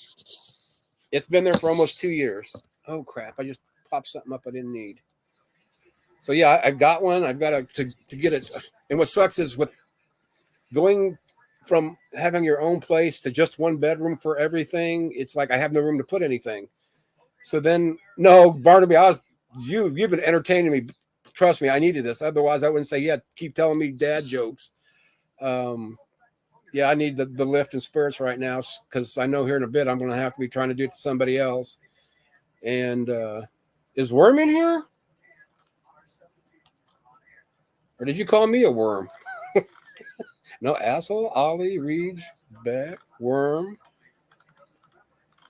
It's been there for almost 2 years. Oh crap! I just popped something up I didn't need. So yeah, I've got one. I've got to get it. And what sucks is with going from having your own place to just one bedroom for everything, it's like I have no room to put anything. So then, no, Barnaby, you've been entertaining me. Trust me, I needed this. Otherwise, I wouldn't say, yeah, keep telling me dad jokes. Yeah, I need the lift and spirits right now because I know here in a bit I'm going to have to be trying to do it to somebody else. And is Worm in here? Or did you call me a worm? No, asshole, Ollie, Reed, Beck, Worm.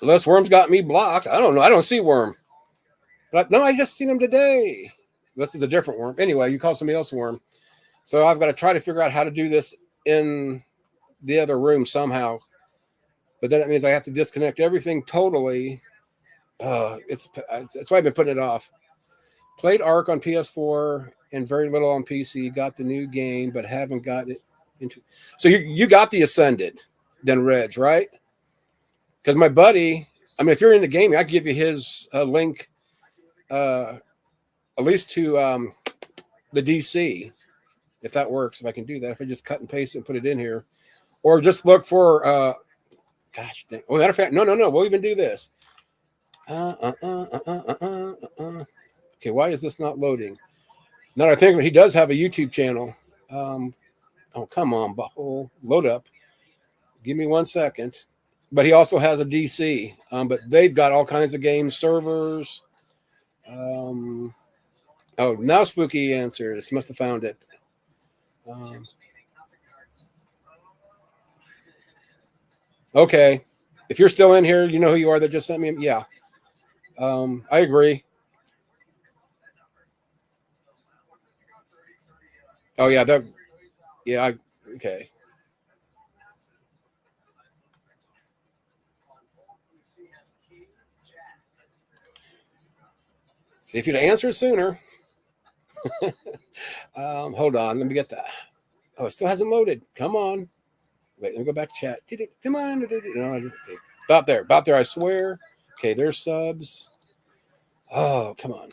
Unless Worm's got me blocked. I don't know. I don't see Worm. But no, I just seen him today. This is a different Worm. Anyway, you call somebody else a Worm. So I've got to try to figure out how to do this in the other room somehow. But then it means I have to disconnect everything totally. It's that's why I've been putting it off. Played Ark on PS4 and very little on PC. Got the new game, but haven't got it into. So you got the Ascended, then Reg, right? Because my buddy, I mean, if you're into gaming, I can give you his link, at least to the DC, if that works. If I can do that, if I just cut and paste it and put it in here, or just look for. Gosh, dang. Oh, matter of fact, no. We'll even do this. Okay, why is this not loading? Now that I think he does have a YouTube channel. Oh, come on, Buckle. Load up. Give me 1 second. But he also has a DC. But they've got all kinds of game servers. Oh, now Spooky answers. Must have found it. Okay. If you're still in here, you know who you are that just sent me. Yeah. I agree. Oh, yeah. Okay. See if you'd answer sooner. Hold on. Let me get that. Oh, it still hasn't loaded. Come on. Wait, let me go back to chat. Come on. No, about there, I swear. Okay, there's subs. Oh, come on.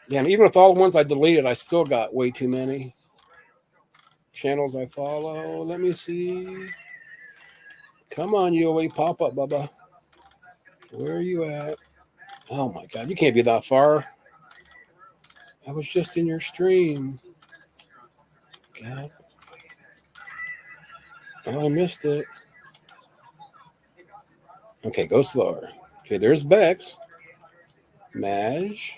Yeah, and even with all the ones I deleted, I still got way too many channels I follow. Let me see. Come on, Yui. Pop up, Bubba. Where are you at? Oh, my God. You can't be that far. I was just in your stream. God. Oh, I missed it. Okay, go slower. Okay, there's Bex. Madge.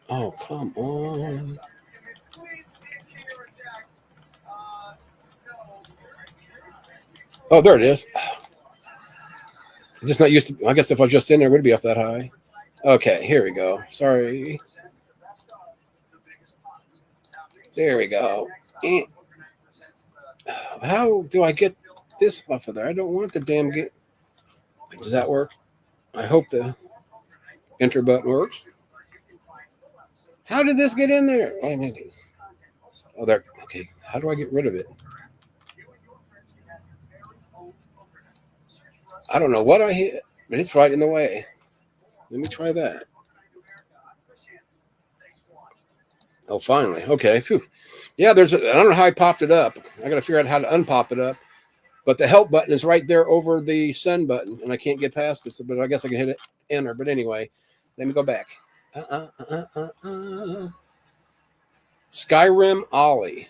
Oh, come on. Oh, there it is. I'm just not used to. I guess if I was just in there, it would be up that high. Okay, here we go. Sorry. There we go. How do I get this off of there? I don't want the damn game. Does that work? I hope the enter button works. How did this get in there? Oh, there. Okay. How do I get rid of it? I don't know what I hit, but it's right in the way. Let me try that. Oh, finally. Okay. Phew. Yeah, I don't know how I popped it up. I got to figure out how to unpop it up. But the help button is right there over the send button, and I can't get past it. But I guess I can hit it, enter. But anyway, let me go back. Skyrim Ollie.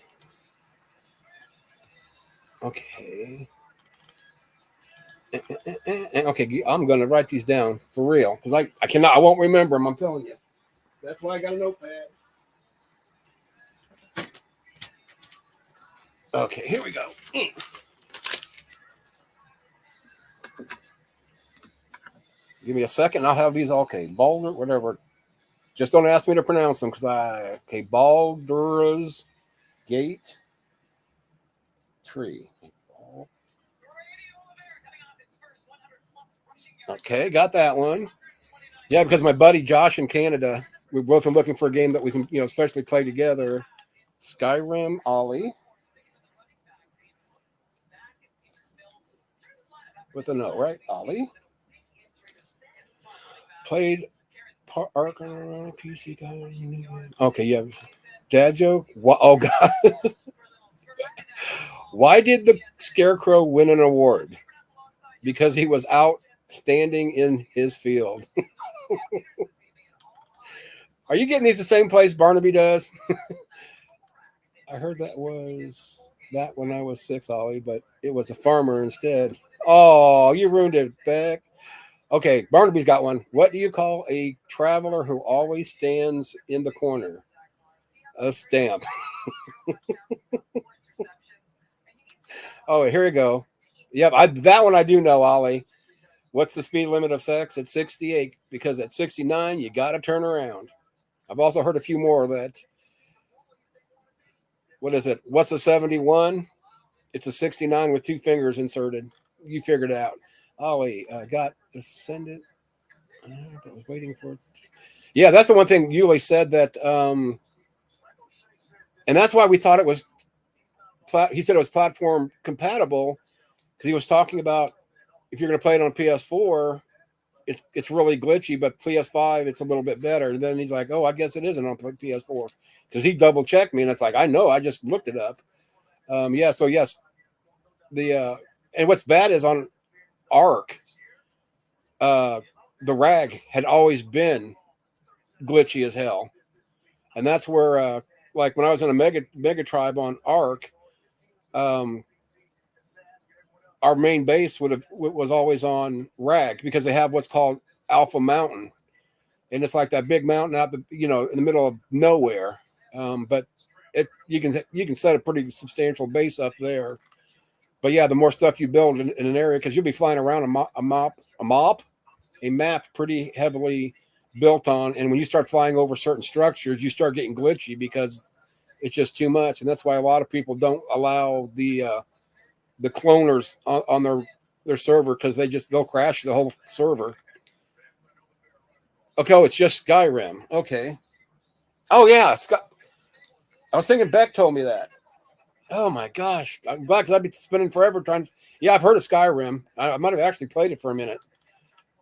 Okay. Okay, I'm going to write these down for real because I cannot. I won't remember them. I'm telling you. That's why I got a notepad. Okay, here we go. Give me a second. I'll have these. Okay, Baldur, whatever. Just don't ask me to pronounce them because okay, Baldur's Gate 3. Okay, got that one. Yeah, because my buddy Josh in Canada, we both been looking for a game that we can, especially play together. Skyrim Ollie. With a no, right? Ollie. played PC guy. Okay, yeah. Dad joke. Oh God. Why did the Scarecrow win an award? Because he was outstanding in his field. Are you getting these the same place Barnaby does? I heard that when I was 6, Ollie, but it was a farmer instead. Oh, you ruined it, Beck. Okay, Barnaby's got one. What do you call a traveler who always stands in the corner? A stamp. Oh, here we go. Yep, that one I do know, Ollie. What's the speed limit of sex? At 68, because at 69, you got to turn around. I've also heard a few more of that. What is it? What's a 71? It's a 69 with 2 fingers inserted. You figured it out. Ollie got ascended. I was waiting for it. Yeah, that's the one thing Yuli said that, and that's why we thought it was. He said it was platform compatible because he was talking about if you're going to play it on PS4, it's really glitchy, but PS5 it's a little bit better. And then he's like, "Oh, I guess it isn't on PS4," because he double checked me, and it's like I know, I just looked it up. Yeah, so yes, the and what's bad is on Arc, the rag had always been glitchy as hell, and that's where like when I was in a mega tribe on Arc, our main base was always on rag because they have what's called Alpha Mountain, and it's like that big mountain out in the middle of nowhere. But you can set a pretty substantial base up there. But yeah, the more stuff you build in an area, because you'll be flying around a map pretty heavily built on, and when you start flying over certain structures, you start getting glitchy because it's just too much, and that's why a lot of people don't allow the cloners on their server because they'll crash the whole server. Okay, it's just Skyrim. Okay. Oh yeah, I was thinking Beck told me that. Oh my gosh, I'm glad because I've been spending forever trying. Yeah, I've heard of Skyrim. I might have actually played it for a minute.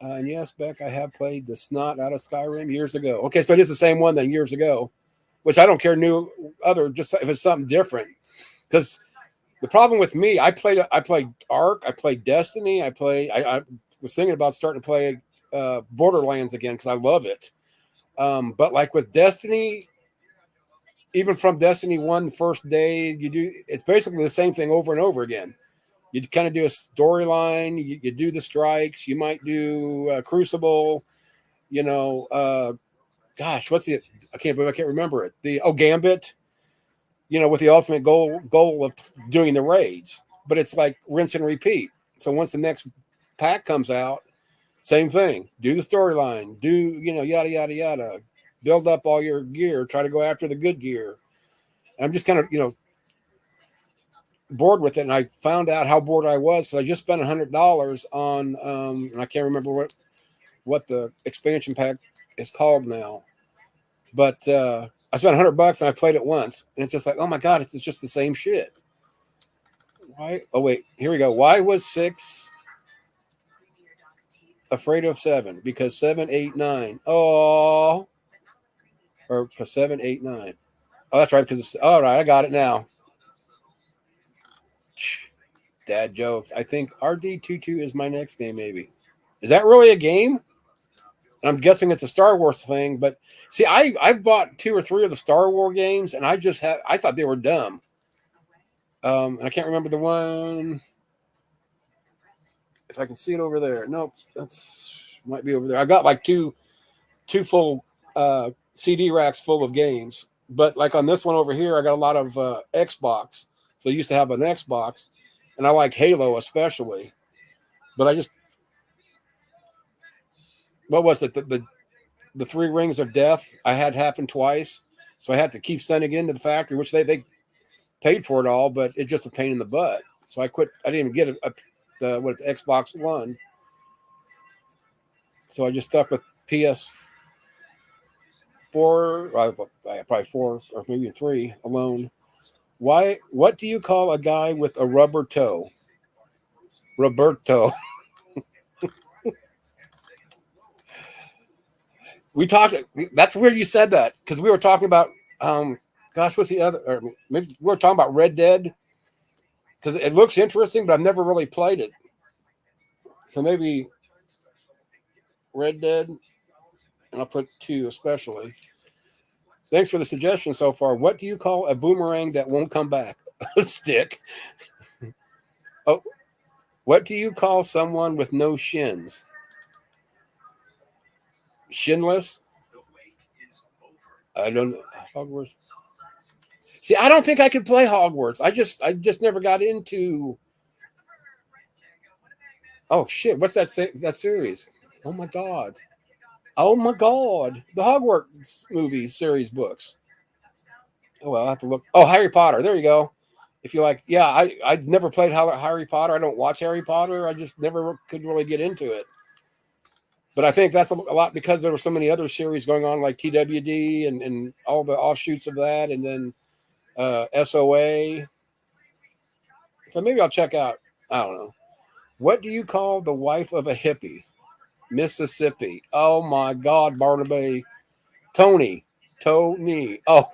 And yes, Beck, I have played the snot out of Skyrim years ago. Okay, so it is the same one then years ago, which I don't care just if it's something different. Because the problem with me, I played Ark, I played Destiny, I was thinking about starting to play Borderlands again because I love it. But like with Destiny, even from Destiny 1, the first day, it's basically the same thing over and over again. You kind of do a storyline, you do the strikes, you might do Crucible, gosh, I can't remember it. Gambit, with the ultimate goal of doing the raids, but it's like rinse and repeat. So once the next pack comes out, same thing, do the storyline, yada, yada, yada, build up all your gear, try to go after the good gear. And I'm just kind of, bored with it. And I found out how bored I was because I just spent $100 on, and I can't remember what the expansion pack is called now, but I spent $100 and I played it once, and it's just like, oh my God, it's just the same shit. Why? Oh wait, here we go. Why was 6 afraid of 7? Because 7, 8, 9. Oh, or because 7, 8, 9. Oh, that's right. Because all right, I got it now. Dad jokes. I think RD22 is my next game. Maybe is that really a game? I'm guessing it's a Star Wars thing, but see, I've bought 2 or 3 of the Star Wars games, and I thought they were dumb. And I can't remember the one. If I can see it over there, nope, might be over there. I got like two full CD racks full of games, but like on this one over here, I got a lot of Xbox. So I used to have an Xbox, and I like Halo especially, but what was it? The 3 rings of death I had happen twice. So I had to keep sending it into the factory, which they paid for it all, but it's just a pain in the butt. So I quit. I didn't even get the Xbox One. So I just stuck with PS4, probably 4 or maybe 3 alone. What do you call a guy with a rubber toe? Roberto. We talked. That's weird you said that because we were talking about. Gosh, what's the other? Or maybe we were talking about Red Dead because it looks interesting, but I've never really played it. So maybe Red Dead, and I'll put 2 especially. Thanks for the suggestion so far. What do you call a boomerang that won't come back? A stick. Oh, what do you call someone with no shins? Shinless? I don't know. Hogwarts. See, I don't think I could play Hogwarts. I just never got into. Oh shit! What's that series? Oh my god! Oh my god! The Hogwarts movies series books. Oh well, I have to look. Oh, Harry Potter. There you go. If you like, yeah, I never played Harry Potter. I don't watch Harry Potter. I just never could really get into it. But I think that's a lot because there were so many other series going on, like TWD and all the offshoots of that, and then SOA. So maybe I'll check out. I don't know. What do you call the wife of a hippie? Mississippi. Oh my God, Barnaby. Tony. Oh,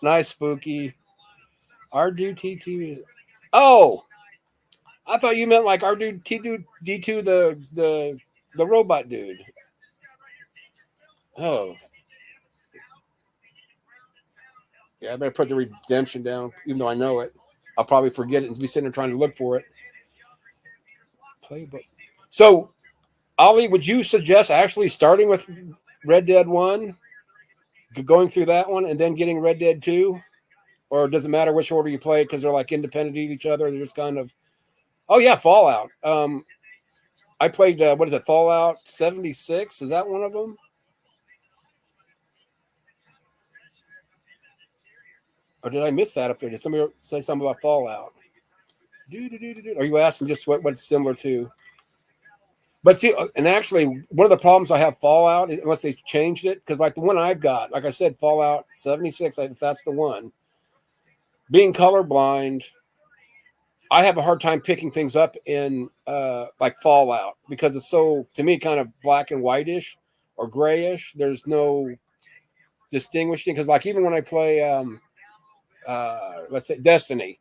nice, Spooky. R2D2. Oh, I thought you meant like R2D2, the robot dude. Oh, yeah. I better put the redemption down, even though I know it. I'll probably forget it and be sitting there trying to look for it. Playbook. So, Ollie, would you suggest actually starting with Red Dead 1, going through that one, and then getting Red Dead 2? Or does it matter which order you play because they're like independent of each other? They're just kind of. Oh yeah, Fallout. I played what is it? Fallout 76. Is that one of them? Or did I miss that up there? Did somebody say something about Fallout? Are you asking just what it's similar to? But see, and actually, one of the problems I have Fallout, unless they changed it, because like the one I've got, like I said, Fallout 76, if that's the one, being colorblind, I have a hard time picking things up in like Fallout because it's so, to me, kind of black and whitish or grayish. There's no distinguishing because like even when I play, let's say Destiny,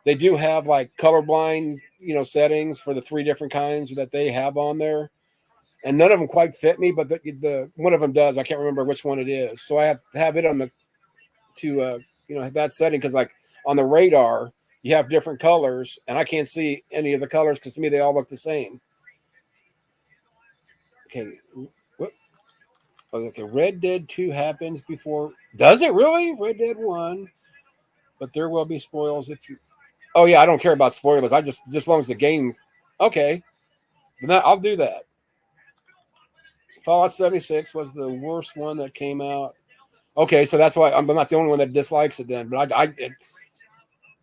they do have like colorblind, settings for the 3 different kinds that they have on there. And none of them quite fit me, but the one of them does. I can't remember which one it is. So I have to have it on that setting because like on the radar, you have different colors, and I can't see any of the colors because to me they all look the same. Okay, what? Okay, Red Dead 2 happens before. Does it really? Red Dead 1, but there will be spoils if you. Oh yeah, I don't care about spoilers. I just as long as the game. Okay, then I'll do that. Fallout 76 was the worst one that came out. Okay, so that's why I'm not the only one that dislikes it then. But I didn't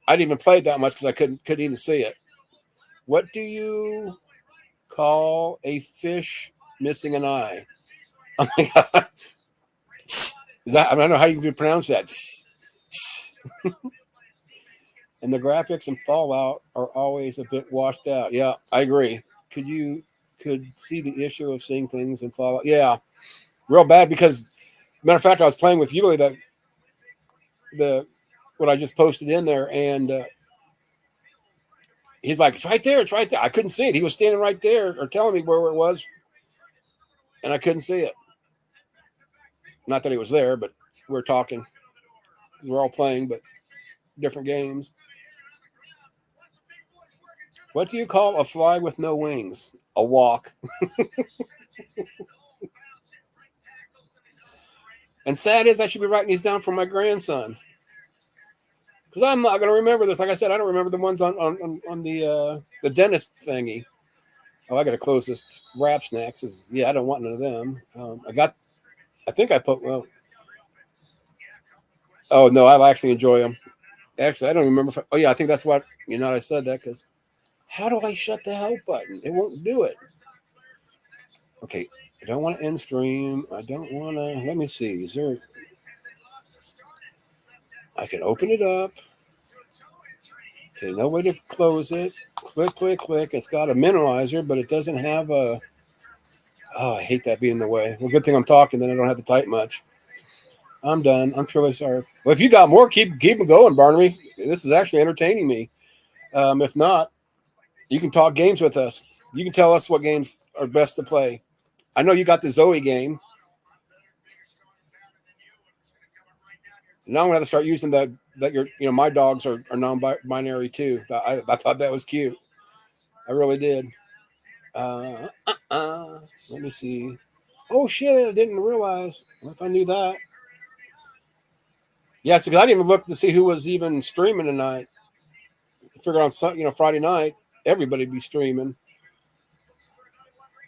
even play it that much because I couldn't even see it. What do you call a fish missing an eye? Oh my god! I don't know how you pronounce that. And the graphics in Fallout are always a bit washed out. Yeah, I agree. Could see the issue of seeing things in Fallout. Yeah, real bad because, matter of fact, I was playing with Yuli what I just posted in there, and he's like, "It's right there, it's right there." I couldn't see it. He was standing right there, or telling me where it was, and I couldn't see it. Not that he was there, but we were talking. We're all playing, but different games. What do you call a fly with no wings? A walk. And sad is I should be writing these down for my grandson. Because I'm not going to remember this. Like I said, I don't remember the ones on the dentist thingy. Oh, I got to close this wrap snacks. I don't want none of them. I think I put, well. Oh, no, I actually enjoy them. Actually, I don't remember. Oh, yeah, I think that's what, I said that because how do I shut the help button? It won't do it. Okay, I don't want to end stream. I don't want to, let me see. Is there, I can open it up. Okay, no way to close it. Click. It's got a minimizer, but it doesn't have a, Oh, I hate that being in the way. Well, good thing I'm talking, then I don't have to type much. I'm done. I'm truly sorry. Well, if you got more, keep them going, Barnaby. This is actually entertaining me. If not, you can talk games with us. You can tell us what games are best to play. I know you got the Zoe game. Now I'm gonna have to start using that my dogs are non-binary too. I thought that was cute. I really did. Let me see. Oh shit! I didn't realize. What if I knew that? Yes, because I didn't even look to see who was even streaming tonight. I figured on Friday night everybody'd be streaming.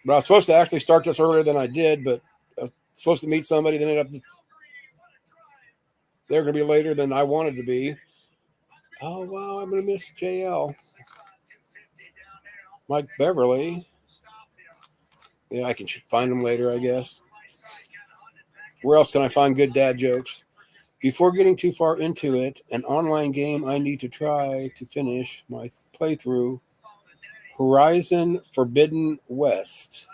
But I was supposed to actually start this earlier than I did. But I was supposed to meet somebody. Then ended up they're going to be later than I wanted to be. Oh wow! I'm going to miss JL. Mike Beverly. Yeah, I can find them later, I guess. Where else can I find good dad jokes? Before getting too far into it, an online game I need to try to finish my playthrough, Horizon Forbidden West.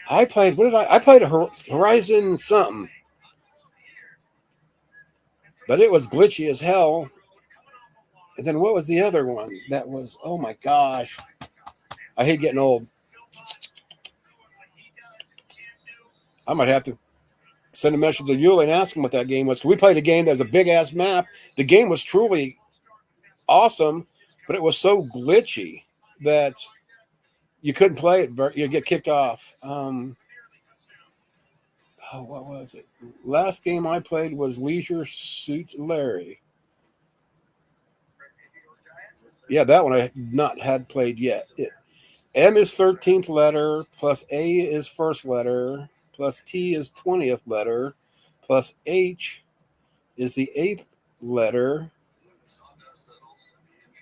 I played a Horizon something. But it was glitchy as hell. And then what was the other one? That was, oh my gosh. I hate getting old. I might have to send a message to Yuli and ask him what that game was. We played a game that was a big-ass map. The game was truly awesome, but it was so glitchy that you couldn't play it. You'd get kicked off. What was it? Last game I played was Leisure Suit Larry. Yeah, that one I not had played yet. M is 13th letter, plus A is first letter, plus T is 20th letter, plus H is the 8th letter.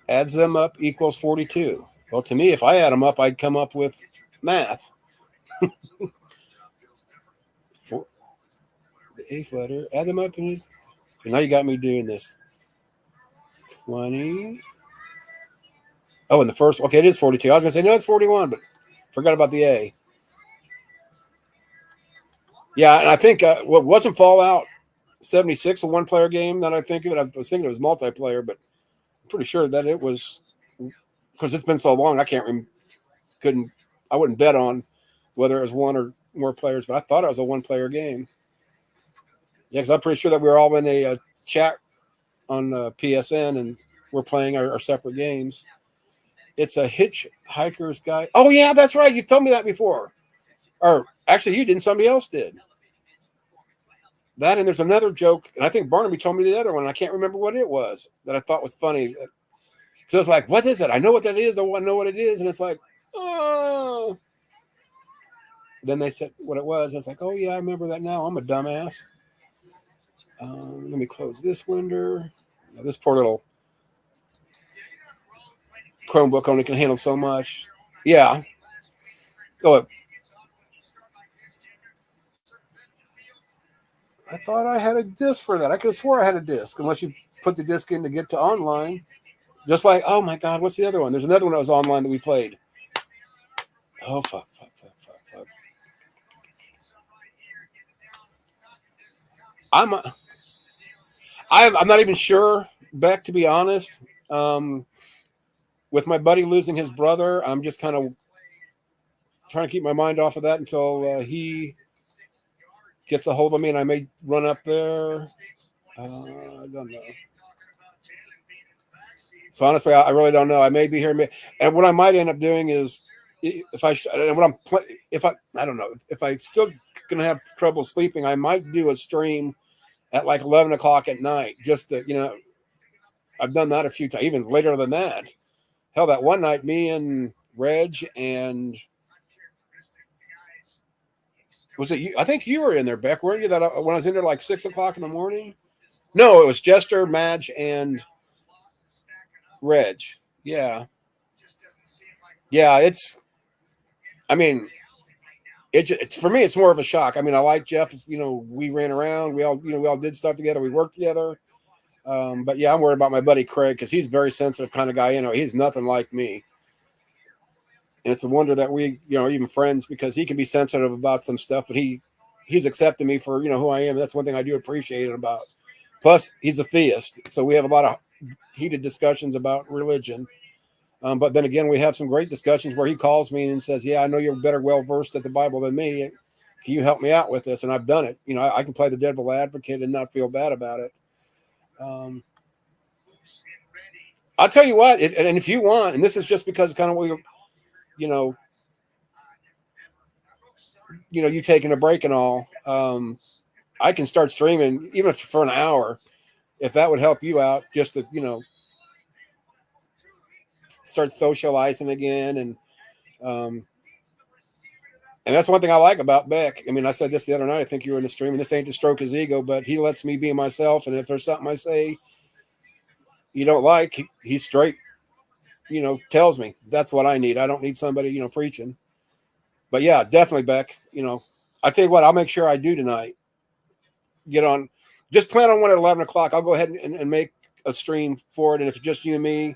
Adds them up equals 42. Well, to me, if I add them up, I'd come up with math. The 8th letter, add them up. So now you got me doing this. 20. Oh, and the first, okay, it is 42. I was going to say, no, it's 41, but forgot about the A. Yeah, and I think, wasn't Fallout 76 a one-player game that I think of it? I was thinking it was multiplayer, but I'm pretty sure that it was, because it's been so long, I wouldn't bet on whether it was one or more players, but I thought it was a one-player game. Yeah, because I'm pretty sure that we were all in a chat on PSN, and we're playing our separate games. It's a Hitchhiker's Guide. Oh, yeah, that's right. You told me that before. Or actually, you didn't. Somebody else did. That, and there's another joke, and I think Barnaby told me the other one. I can't remember what it was that I thought was funny. So I was like, what is it? I know what that is. I want to know what it is. And it's like, oh. Then they said what it was. I was like, oh, yeah, I remember that now. I'm a dumbass. Let me close this window. This poor little Chromebook only can handle so much. Yeah. Go ahead. I thought I had a disc for that. I could have swore I had a disc, unless you put the disc in to get to online. Just like, oh my God, what's the other one? There's another one that was online that we played. Oh, fuck. I'm not even sure, Beck, to be honest. With my buddy losing his brother, I'm just kind of trying to keep my mind off of that until he gets a hold of me, and I may run up there. I don't know. So honestly, I really don't know. I may be here, and what I might end up doing is, if I don't know, if I still gonna have trouble sleeping, I might do a stream at like 11 o'clock at night, just to, I've done that a few times, even later than that. Hell, that one night, me and Reg and was it you? I think you were in there, Beck, weren't you? That when I was in there like 6 o'clock in the morning. No, it was Jester, Madge, and Reg. Yeah. It's for me, it's more of a shock. I mean, I like Jeff. We ran around. We all did stuff together. We worked together. But yeah, I'm worried about my buddy Craig because he's a very sensitive kind of guy. He's nothing like me. And it's a wonder that we, are even friends, because he can be sensitive about some stuff, but he's accepted me for, who I am. That's one thing I do appreciate it about. Plus, he's a theist, so we have a lot of heated discussions about religion. But then again, we have some great discussions where he calls me and says, "Yeah, I know you're better well versed at the Bible than me. Can you help me out with this?" And I've done it. I can play the devil advocate and not feel bad about it. I'll tell you what, and if you want, and this is just because kind of you taking a break and all, I can start streaming even for an hour, if that would help you out, just to start socializing again. And that's one thing I like about Beck. I mean, I said this the other night, I think you were in the stream, and this ain't to stroke his ego, but he lets me be myself. And if there's something I say you don't like, he's straight, tells me that's what I need. I don't need somebody, preaching. But yeah, definitely, Beck. I tell you what, I'll make sure I do tonight. Get on, just plan on one at 11 o'clock. I'll go ahead and make a stream for it. And if it's just you and me,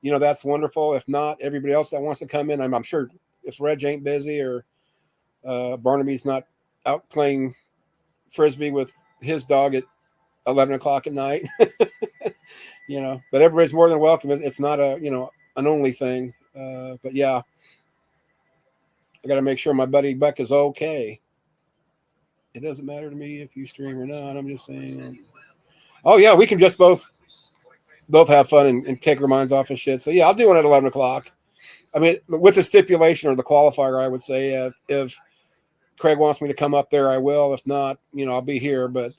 that's wonderful. If not, everybody else that wants to come in, I'm sure if Reg ain't busy or Barnaby's not out playing Frisbee with his dog at 11 o'clock at night, but everybody's more than welcome. It's not an only thing. But yeah, I got to make sure my buddy Beck is okay. It doesn't matter to me if you stream or not. I'm just saying. Oh yeah, we can just both have fun and take our minds off of shit. So yeah, I'll do one at 11 o'clock. I mean, with the stipulation or the qualifier, I would say if Craig wants me to come up there, I will. If not, I'll be here. But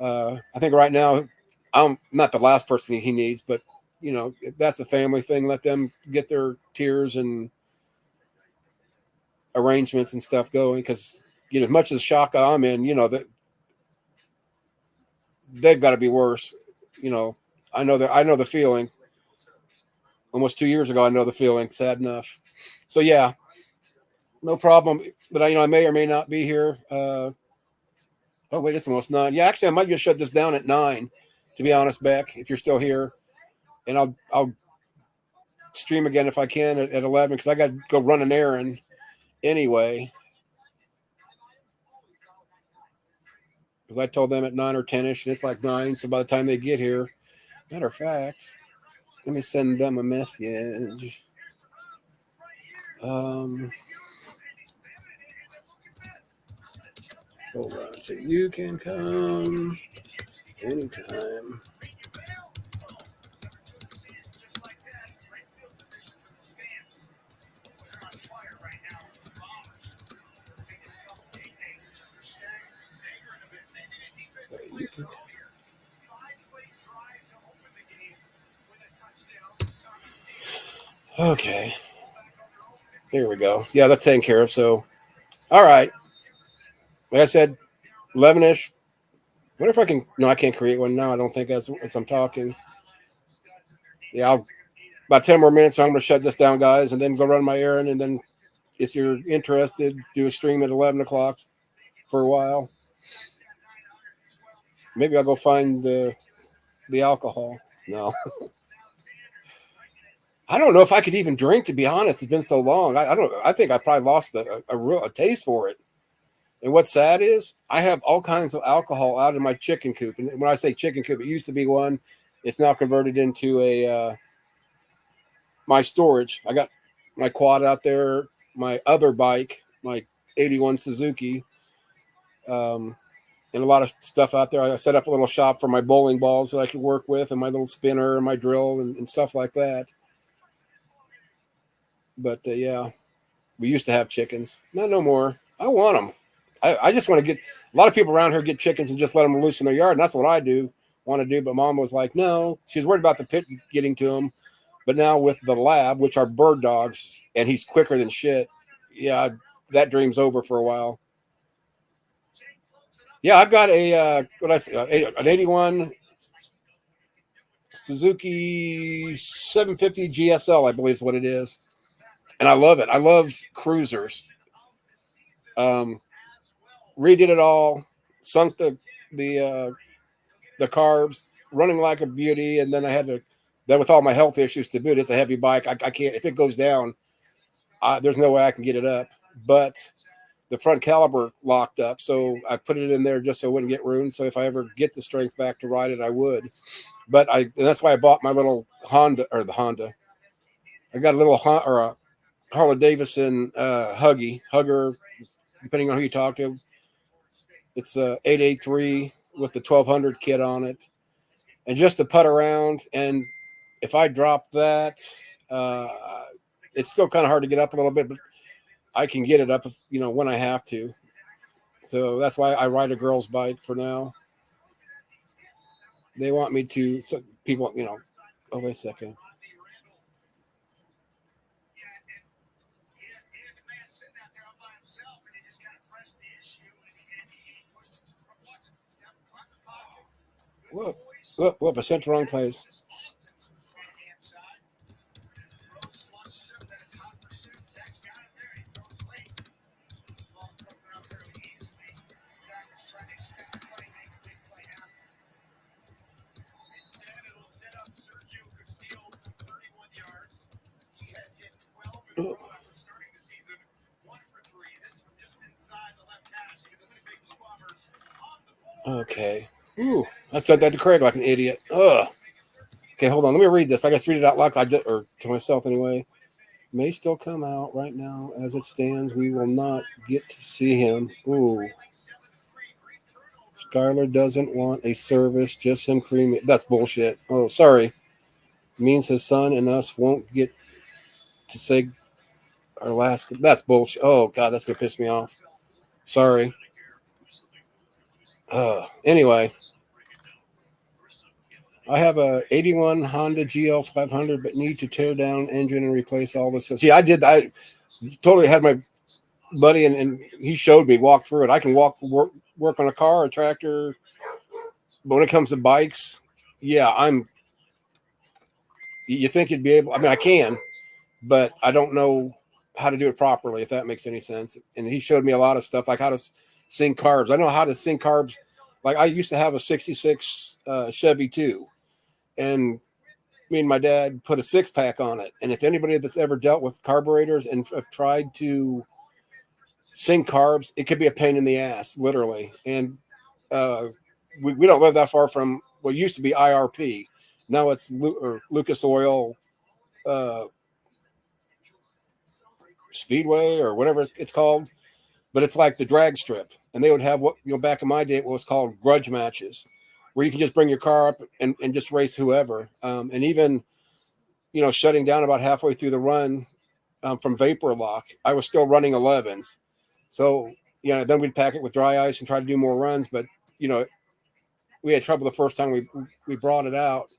I think right now I'm not the last person he needs, but that's a family thing. Let them get their tiers and arrangements and stuff going, because as much as shock I'm in, that they've got to be worse. I know the feeling. Almost 2 years ago, I know the feeling. Sad enough. So yeah, no problem. But I may or may not be here. Oh wait, it's almost 9. Yeah, actually, I might just shut this down at 9. To be honest, Beck, if you're still here, and I'll stream again if I can at 11, because I got to go run an errand anyway. Because I told them at 9 or 10ish, and it's like 9. So by the time they get here, matter of fact, let me send them a message. Hold on. So you can come anytime. Okay. There we go. Yeah, that's taken care of. So, all right. Like I said, 11ish. What if I can? No, I can't create one now. I don't think as I'm talking. Yeah, about 10 more minutes. So I'm going to shut this down, guys, and then go run my errand. And then, if you're interested, do a stream at 11 o'clock for a while. Maybe I'll go find the alcohol. No. I don't know if I could even drink, to be honest. It's been so long. I think I probably lost a taste for it. And what's sad is I have all kinds of alcohol out in my chicken coop. And when I say chicken coop, it used to be one. It's now converted into my storage. I got my quad out there, my other bike, my 81 Suzuki, and a lot of stuff out there. I set up a little shop for my bowling balls that I could work with, and my little spinner and my drill and stuff like that. But yeah, we used to have chickens. Not no more. I want them. I just want to get a lot of people around here get chickens and just let them loose in their yard. And that's what I want to do. But Mom was like, no, she's worried about the pit getting to them. But now with the lab, which are bird dogs, and he's quicker than shit. Yeah, that dream's over for a while. Yeah, I've got an 81 Suzuki 750 GSL, I believe is what it is. And I love it. I love cruisers. Redid it all, sunk the carbs, running like a beauty, and then I had to. Then with all my health issues to boot, it's a heavy bike. I can't. If it goes down, there's no way I can get it up. But the front caliber locked up, so I put it in there just so it wouldn't get ruined. So if I ever get the strength back to ride it, I would. But and that's why I bought my little Honda. I got a little a Harley Davidson Hugger, depending on who you talk to. It's a 883 with the 1200 kit on it, and just to putt around. And if I drop that, it's still kind of hard to get up a little bit, but I can get it up, when I have to. So that's why I ride a girl's bike for now. They want me to, so people, oh, wait a second. Whoop, I sent the wrong place. Okay. Ooh, I said that to Craig like an idiot. Ugh. Okay, hold on. Let me read this. I got to read it out loud. Or to myself anyway. May still come out right now. As it stands, we will not get to see him. Ooh. Skylar doesn't want a service, just him creamy. That's bullshit. Oh, sorry. Means his son and us won't get to say our last. That's bullshit. Oh, God, that's going to piss me off. Sorry. Anyway. I have a 81 Honda GL 500, but need to tear down engine and replace all this. See, I totally had my buddy, and he showed me, walk through it. I can work on a car, a tractor, but when it comes to bikes, yeah, you think you'd be able, I mean, I can, but I don't know how to do it properly, if that makes any sense. And he showed me a lot of stuff, like how to sync carbs. I know how to sync carbs. Like I used to have a 66 Chevy too. And me and my dad put a 6-pack on it. And if anybody that's ever dealt with carburetors and have tried to sync carbs, it could be a pain in the ass, literally. And we don't live that far from what used to be IRP. Now it's Lucas Oil Speedway or whatever it's called. But it's like the drag strip. And they would have back in my day, it was called grudge matches, where you can just bring your car up and just race whoever. And even, shutting down about halfway through the run from Vapor Lock, I was still running 11s. So, then we'd pack it with dry ice and try to do more runs. But, we had trouble the first time we brought it out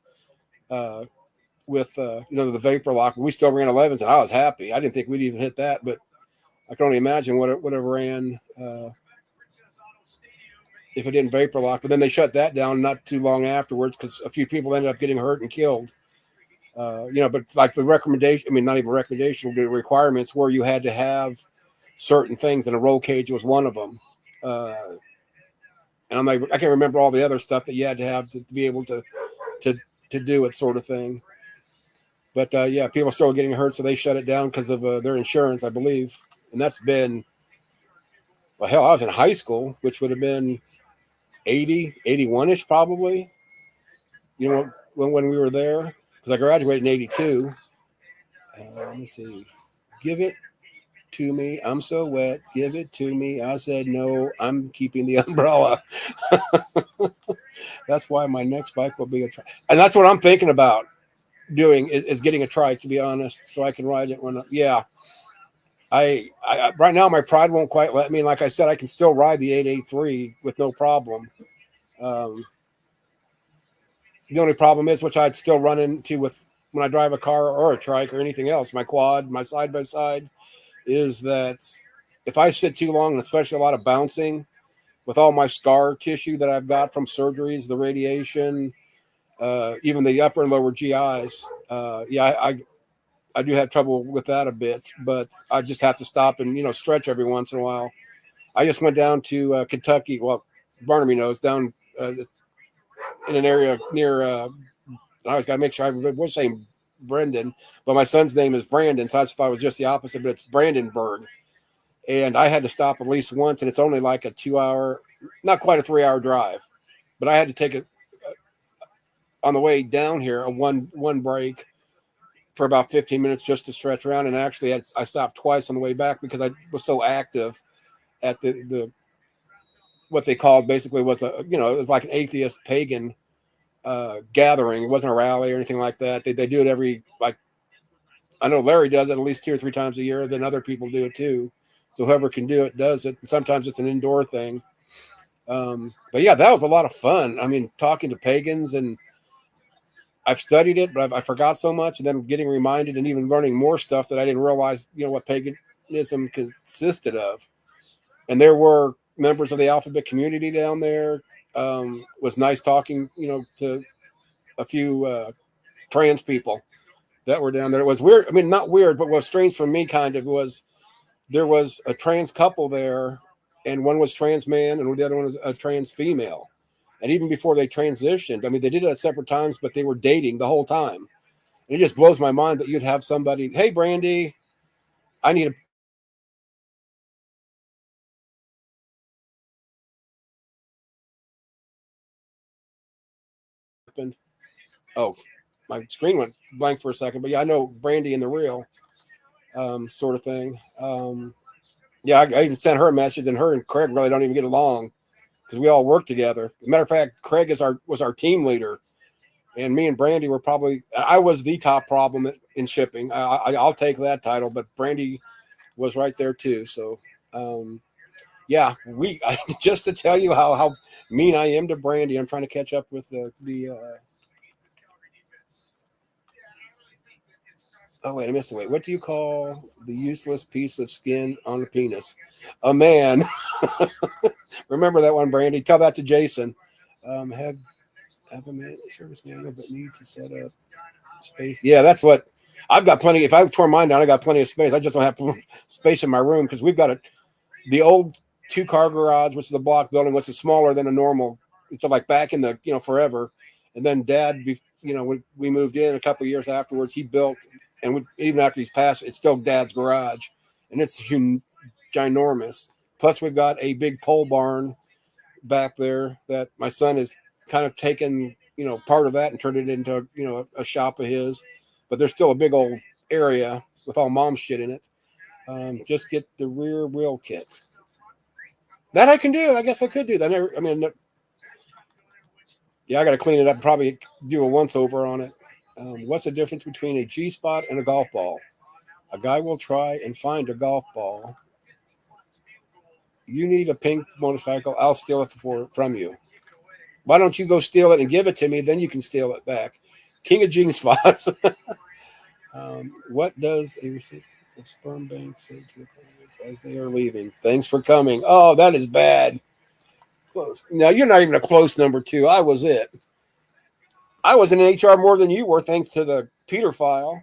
with, the Vapor Lock. We still ran 11s, and I was happy. I didn't think we'd even hit that, but I can only imagine what it would have ran if it didn't Vapor Lock. But then they shut that down not too long afterwards because a few people ended up getting hurt and killed. But like the recommendation, I mean, not even recommendation, the requirements where you had to have certain things, and a roll cage was one of them. And I'm like, I can't remember all the other stuff that you had to have to be able to do it, sort of thing. But people started getting hurt, so they shut it down because of their insurance, I believe. And that's been, well, hell, I was in high school, which would have been 80, 81-ish probably, when we were there, because I graduated in 82. Let me see. Give it to me. I'm so wet. Give it to me. I said, no, I'm keeping the umbrella. That's why my next bike will be a trike. And that's what I'm thinking about doing is getting a trike, to be honest, so I can ride it when, I right now my pride won't quite let me. Like I said, I can still ride the 883 with no problem. The only problem is, which I'd still run into with when I drive a car or a trike or anything else, my quad, my side-by-side, is that if I sit too long, and especially a lot of bouncing with all my scar tissue that I've got from surgeries, the radiation, even the upper and lower GIs, I do have trouble with that a bit, but I just have to stop and, stretch every once in a while. I just went down to Kentucky. Well, Barnaby knows, down in an area near, I always got to make sure I was saying Brendan, but my son's name is Brandon, so I thought it was just the opposite, but it's Brandenburg. And I had to stop at least once, and it's only like a 2 hour, not quite a 3 hour drive, but I had to take it on the way down here, a one break for about 15 minutes just to stretch around. And actually, I stopped twice on the way back because I was so active at the what they called basically was it was like an atheist pagan gathering. It wasn't a rally or anything like that. They do it every, like, I know Larry does it at least 2 or 3 times a year. Then other people do it too. So whoever can do it does it. And sometimes it's an indoor thing. But yeah, that was a lot of fun. I mean, talking to pagans, and I've studied it, but I forgot so much, and then getting reminded and even learning more stuff that I didn't realize, what paganism consisted of. And there were members of the alphabet community down there. Was nice talking, to a few trans people that were down there. It was weird. I mean, not weird, but what was strange for me kind of was there was a trans couple there, and one was trans man and the other one was a trans female. And even before they transitioned, I mean, they did it at separate times, but they were dating the whole time. And it just blows my mind that you'd have somebody, hey, Brandy, I need a oh, my screen went blank for a second, but yeah, I know Brandy and the real sort of thing. Yeah, I even sent her a message, and her and Craig really don't even get along because we all work together. As a matter of fact, Craig was our team leader, and me and Brandy were I was the top problem in shipping. I'll take that title, but Brandy was right there too. So, yeah, just to tell you how mean I am to Brandy, I'm trying to catch up with the oh, wait, I missed the wait. What do you call the useless piece of skin on a penis? A man. Remember that one, Brandy. Tell that to Jason. Have a man, service manual, but need to set up space. Yeah, that's what I've got plenty. If I tore mine down, I got plenty of space. I just don't have space in my room because we've got the old 2-car garage, which is a block building, which is smaller than a normal. It's like back in the, forever. And then Dad, when we moved in a couple of years afterwards, he built. And even after he's passed, it's still Dad's garage, and it's ginormous. Plus, we've got a big pole barn back there that my son has kind of taken, part of that and turned it into, a shop of his. But there's still a big old area with all Mom's shit in it. Just get the rear wheel kit. That I can do. I guess I could do that. Yeah, I got to clean it up and probably do a once over on it. What's the difference between a G-spot and a golf ball? A guy will try and find a golf ball. You need a pink motorcycle. I'll steal it from you. Why don't you go steal it and give it to me? Then you can steal it back. King of G-spots. What does a recipient of sperm bank say to the clients as they are leaving? Thanks for coming. Oh, that is bad. Close. Now, you're not even a close number 2. I was it. I was in HR more than you were, thanks to the Peter file.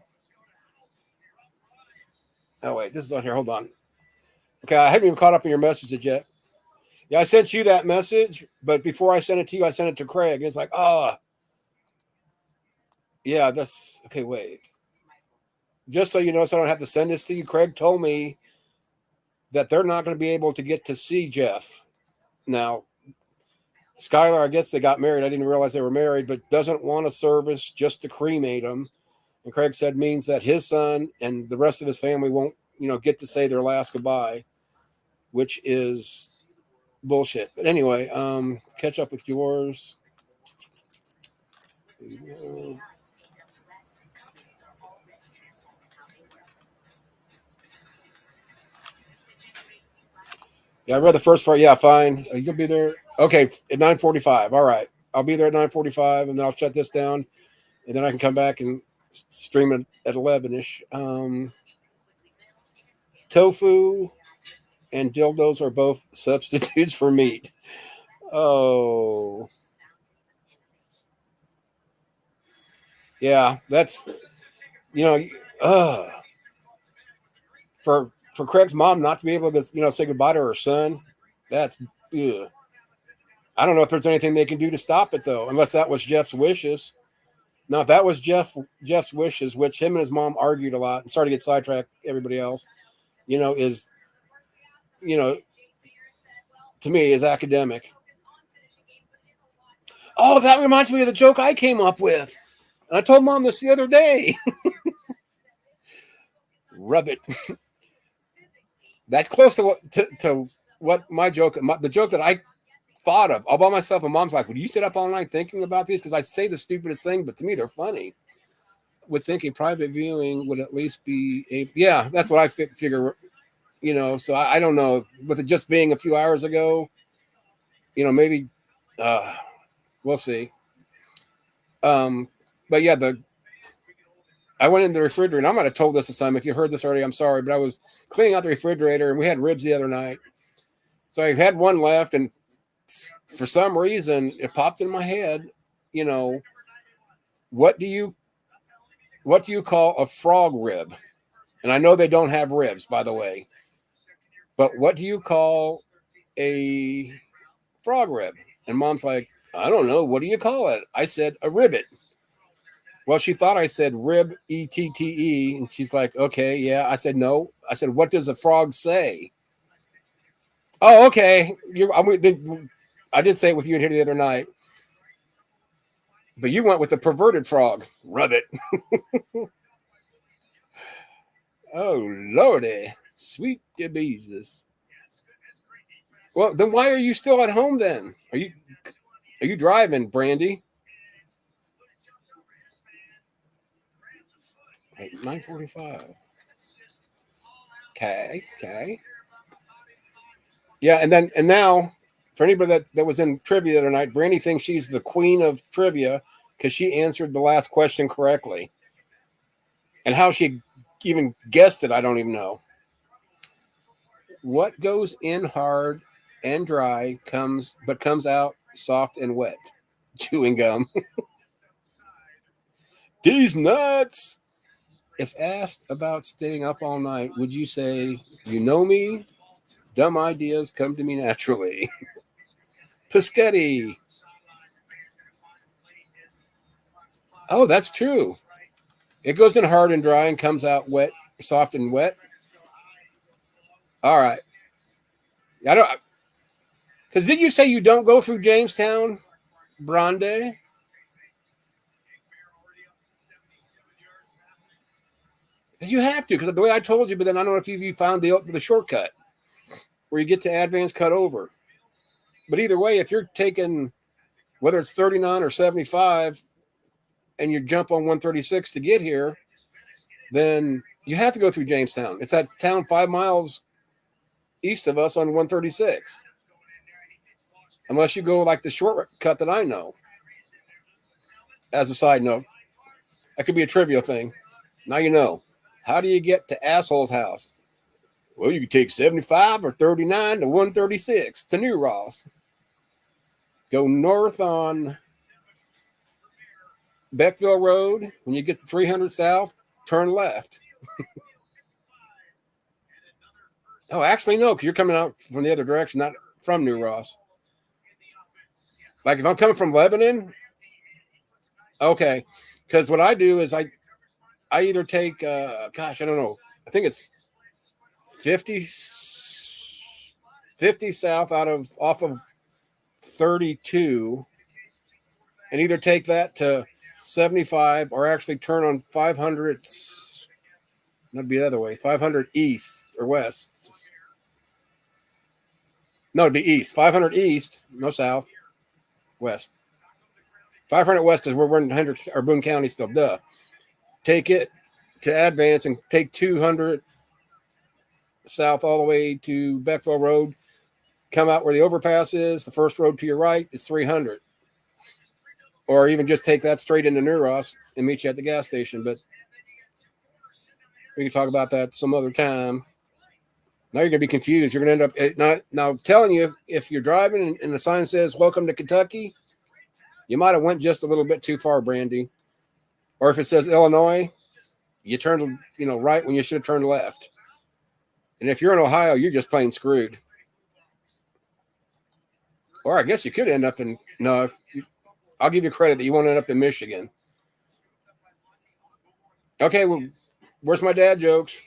Oh, wait, this is on here. Hold on. Okay, I haven't even caught up in your messages yet. Yeah, I sent you that message, but before I sent it to you, I sent it to Craig. It's like, yeah, that's okay. Wait, just so you know, so I don't have to send this to you. Craig told me that they're not going to be able to get to see Jeff. Now, Skylar, I guess they got married. I didn't realize they were married, but doesn't want a service just to cremate him. And Craig said means that his son and the rest of his family won't, get to say their last goodbye, which is bullshit. But anyway, catch up with yours. Yeah, I read the first part. Yeah, fine. You'll be there. Okay, at 9:45. All right. I'll be there at 9:45, and then I'll shut this down, and then I can come back and stream it at 11-ish. Tofu and dildos are both substitutes for meat. Oh. Yeah, that's, for Craig's mom not to be able to, say goodbye to her son, that's, ugh. I don't know if there's anything they can do to stop it, though, unless that was Jeff's wishes. No, that was Jeff's wishes, which him and his mom argued a lot and started to get sidetracked. Everybody else, is to me is academic. Oh, that reminds me of the joke I came up with. And I told Mom this the other day. Rub it. That's close to what my joke, the joke that I thought of all by myself. And Mom's like, "Would you sit up all night thinking about these?" Because I say the stupidest thing, but to me they're funny. Would think a private viewing would at least be yeah. That's what I figure. So I don't know. With it just being a few hours ago, maybe we'll see. But yeah, I went in the refrigerator, and I might have told this to some. If you heard this already, I'm sorry, but I was cleaning out the refrigerator, and we had ribs the other night. So I had one left, and for some reason, it popped in my head. What do you call a frog rib? And I know they don't have ribs, by the way. But what do you call a frog rib? And Mom's like, I don't know. What do you call it? I said a ribbit. Well, she thought I said rib, E-T-T-E. And she's like, okay, yeah. I said, no. I said, what does a frog say? Oh, okay. I did say it with you in here the other night. But you went with a perverted frog. Rub it. Oh, Lordy. Sweet Jesus. Well, then why are you still at home then? Are you driving, Brandy? 9:45. Okay. Yeah, and now for anybody that was in trivia the other night, Brandy thinks she's the queen of trivia because she answered the last question correctly. And how she even guessed it, I don't even know. What goes in hard and dry comes out soft and wet? Chewing gum. These nuts. If asked about staying up all night, would you say, you know me? Dumb ideas come to me naturally. Pischetti. Oh, that's true. It goes in hard and dry and comes out wet, soft and wet. All right. I don't. Because did you say you don't go through Jamestown, Brande? Because you have to. Because the way I told you, but then I don't know if you found the shortcut where you get to Advance cut over. But either way, if you're taking whether it's 39 or 75, and you jump on 136 to get here, then you have to go through Jamestown. It's that town 5 miles east of us on 136. Unless you go like the shortcut that I know. As a side note, that could be a trivia thing. Now you know. How do you get to Asshole's house? Well, you can take 75 or 39 to 136 to New Ross. Go north on Beckville Road. When you get to 300 South, turn left. Oh, actually, no, because you're coming out from the other direction, not from New Ross. Like if I'm coming from Lebanon, okay. Because what I do is I either take, I don't know. I think it's 50 south off of 32 and either take that to 75 or actually turn on 500. That'd be the other way. 500 east or west. No, it'd be east. 500 east, no south, west. 500 west is where we're in Hendricks or Boone County still. Duh. Take it to Advance and take 200 south all the way to Beckville Road. Come out where the overpass is. The first road to your right is 300. Or even just take that straight into New Ross and meet you at the gas station. But we can talk about that some other time. Now you're going to be confused. You're going to end up now telling you if you're driving and the sign says "Welcome to Kentucky," you might have went just a little bit too far, Brandy. Or if it says Illinois, you turn right when you should have turned left. And if you're in Ohio, you're just plain screwed. Or I guess you could end up in I'll give you credit that you won't end up in Michigan. Okay, well, where's my dad jokes?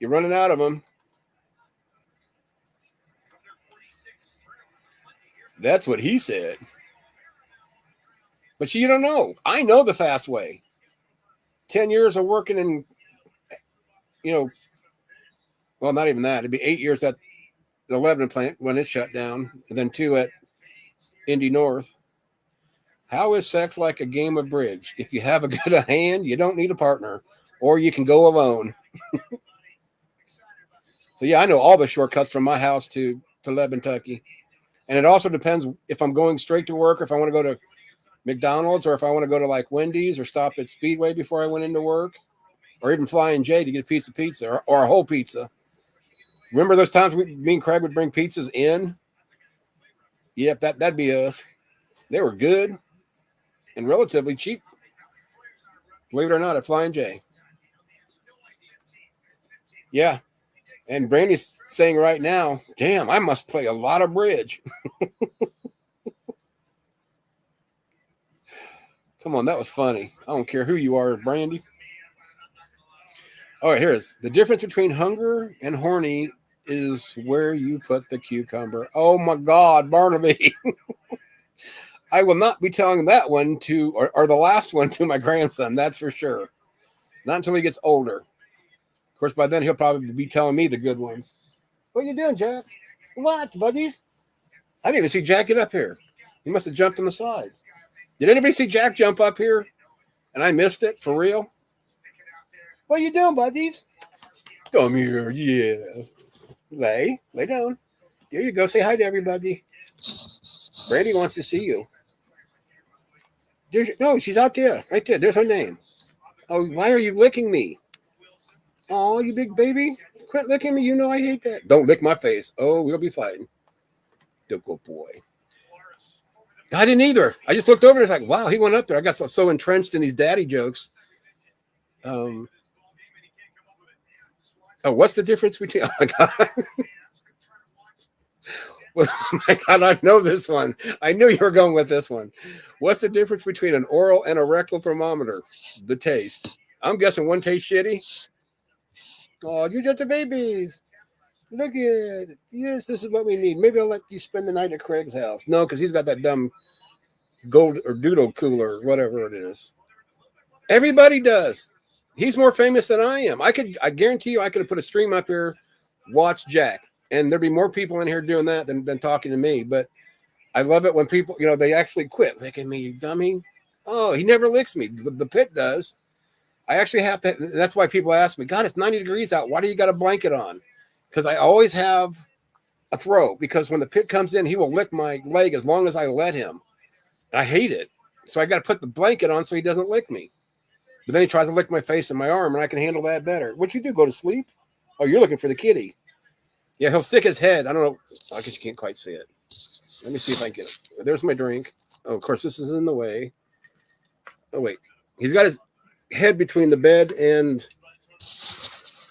You're running out of them. That's what he said. But you don't know. I know the fast way. 10 years of working in, well, not even that. It'd be 8 years at the Lebanon plant when it shut down, and then 2 at Indy North. How is sex like a game of bridge? If you have a good hand, you don't need a partner, or you can go alone. So, yeah, I know all the shortcuts from my house to Lebanon, Kentucky. And it also depends if I'm going straight to work, or if I want to go to McDonald's, or if I want to go to like Wendy's or stop at Speedway before I went into work, or even Flying J to get a piece of pizza or a whole pizza. Remember those times me and Craig would bring pizzas in? Yep, that'd be us. They were good and relatively cheap. Believe it or not, at Flying J. Yeah. And Brandy's saying right now, damn, I must play a lot of bridge. Come on, that was funny. I don't care who you are, Brandy. All right, here it is. The difference between hunger and horny is where you put the cucumber. Oh, my God, Barnaby. I will not be telling that one to, or the last one to my grandson, that's for sure. Not until he gets older. Of course, by then he'll probably be telling me the good ones. What you doing, Jack? What, buddies? I didn't even see Jack get up here. He must have jumped on the side. Did anybody see Jack jump up here? And I missed it, for real? What you doing, buddies? Come here, yes. Lay down. There you go. Say hi to everybody. Brandy wants to see you. No, she's out there. Right there. There's her name. Oh, why are you licking me? Oh, you big baby. Quit licking me. You know I hate that. Don't lick my face. Oh, we'll be fighting. The good boy. I didn't either. I just looked over and it's like, wow, he went up there. I got so entrenched in these daddy jokes. Oh, what's the difference between? Oh my God. Oh my God, I know this one. I knew you were going with this one. What's the difference between an oral and a rectal thermometer? The taste. I'm guessing one tastes shitty. Oh, you're just a babies. Look at it. Yes, this is what we need. Maybe I'll let you spend the night at Craig's house. No, because he's got that dumb gold or doodle cooler or whatever it is. Everybody does. He's more famous than I am. I guarantee you I could have put a stream up here, watch Jack, and there'd be more people in here doing that than talking to me. But I love it when people, they actually quit licking me, you dummy. Oh, he never licks me. The pit does. I actually have to. That's why people ask me, God, it's 90 degrees out. Why do you got a blanket on? Because I always have a throw. Because when the pit comes in, he will lick my leg as long as I let him. I hate it. So I got to put the blanket on so he doesn't lick me. But then he tries to lick my face and my arm, and I can handle that better. What'd you do? Go to sleep? Oh, you're looking for the kitty. Yeah, he'll stick his head. I don't know. I guess you can't quite see it. Let me see if I can get it. There's my drink. Oh, of course, this is in the way. Oh, wait. He's got his head between the bed and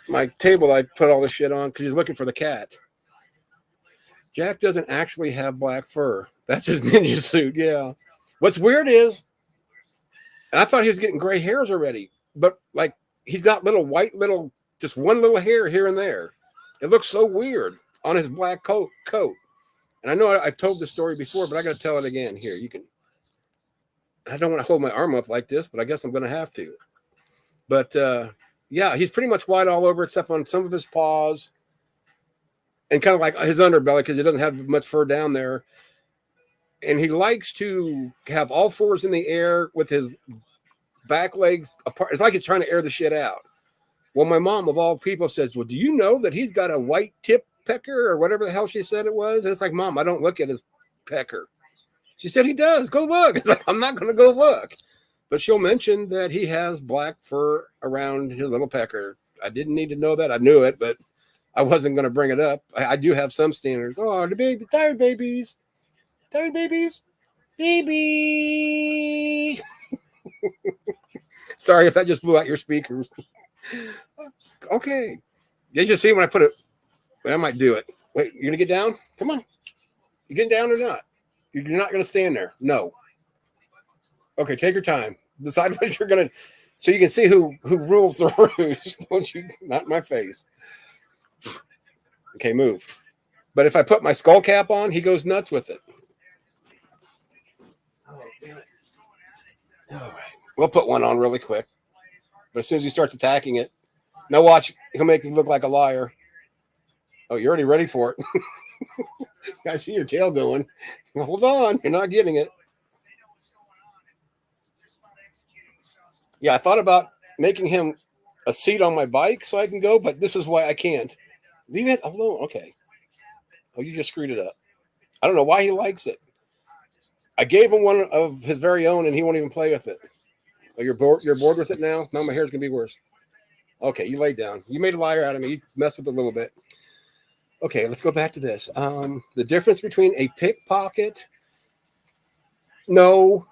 my table I put all this shit on because he's looking for the cat. Jack doesn't actually have black fur. That's his ninja suit, yeah. What's weird is, and I thought he was getting gray hairs already, but like he's got just one little hair here and there. It looks so weird on his black coat. And I know I've told this story before, but I got to tell it again. Here, you can. I don't want to hold my arm up like this, but I guess I'm going to have to. But yeah, he's pretty much white all over except on some of his paws and kind of like his underbelly because he doesn't have much fur down there. And he likes to have all fours in the air with his back legs apart. It's like he's trying to air the shit out. Well, my mom, of all people, says, well, do you know that he's got a white tip pecker or whatever the hell she said it was? And it's like, Mom, I don't look at his pecker. She said he does. Go look. It's like, I'm not going to go look. But she'll mention that he has black fur around his little pecker. I didn't need to know that. I knew it, but I wasn't going to bring it up. I do have some standards. Oh, the baby, tired babies. Tired babies. Babies. Sorry if that just blew out your speakers. Okay. You just see when I put it, I might do it. Wait, you're going to get down? Come on. You getting down or not? You're not going to stand there. No. Okay, take your time. Decide what you're going to. So you can see who rules the roost. Don't you? Not in my face. Okay, move. But if I put my skull cap on, he goes nuts with it. Oh, damn it. All right. We'll put one on really quick. But as soon as he starts attacking it, now watch, he'll make me look like a liar. Oh, you're already ready for it. I see your tail going. Hold on, you're not getting it. Yeah, I thought about making him a seat on my bike so I can go, but this is why I can't. Leave it alone. Okay. Oh, you just screwed it up. I don't know why he likes it. I gave him one of his very own, and he won't even play with it. Oh, you're bored. You're bored with it now. Now my hair's gonna be worse. Okay, you laid down. You made a liar out of me. You messed with it a little bit. Okay, let's go back to this. The difference between a pickpocket. No,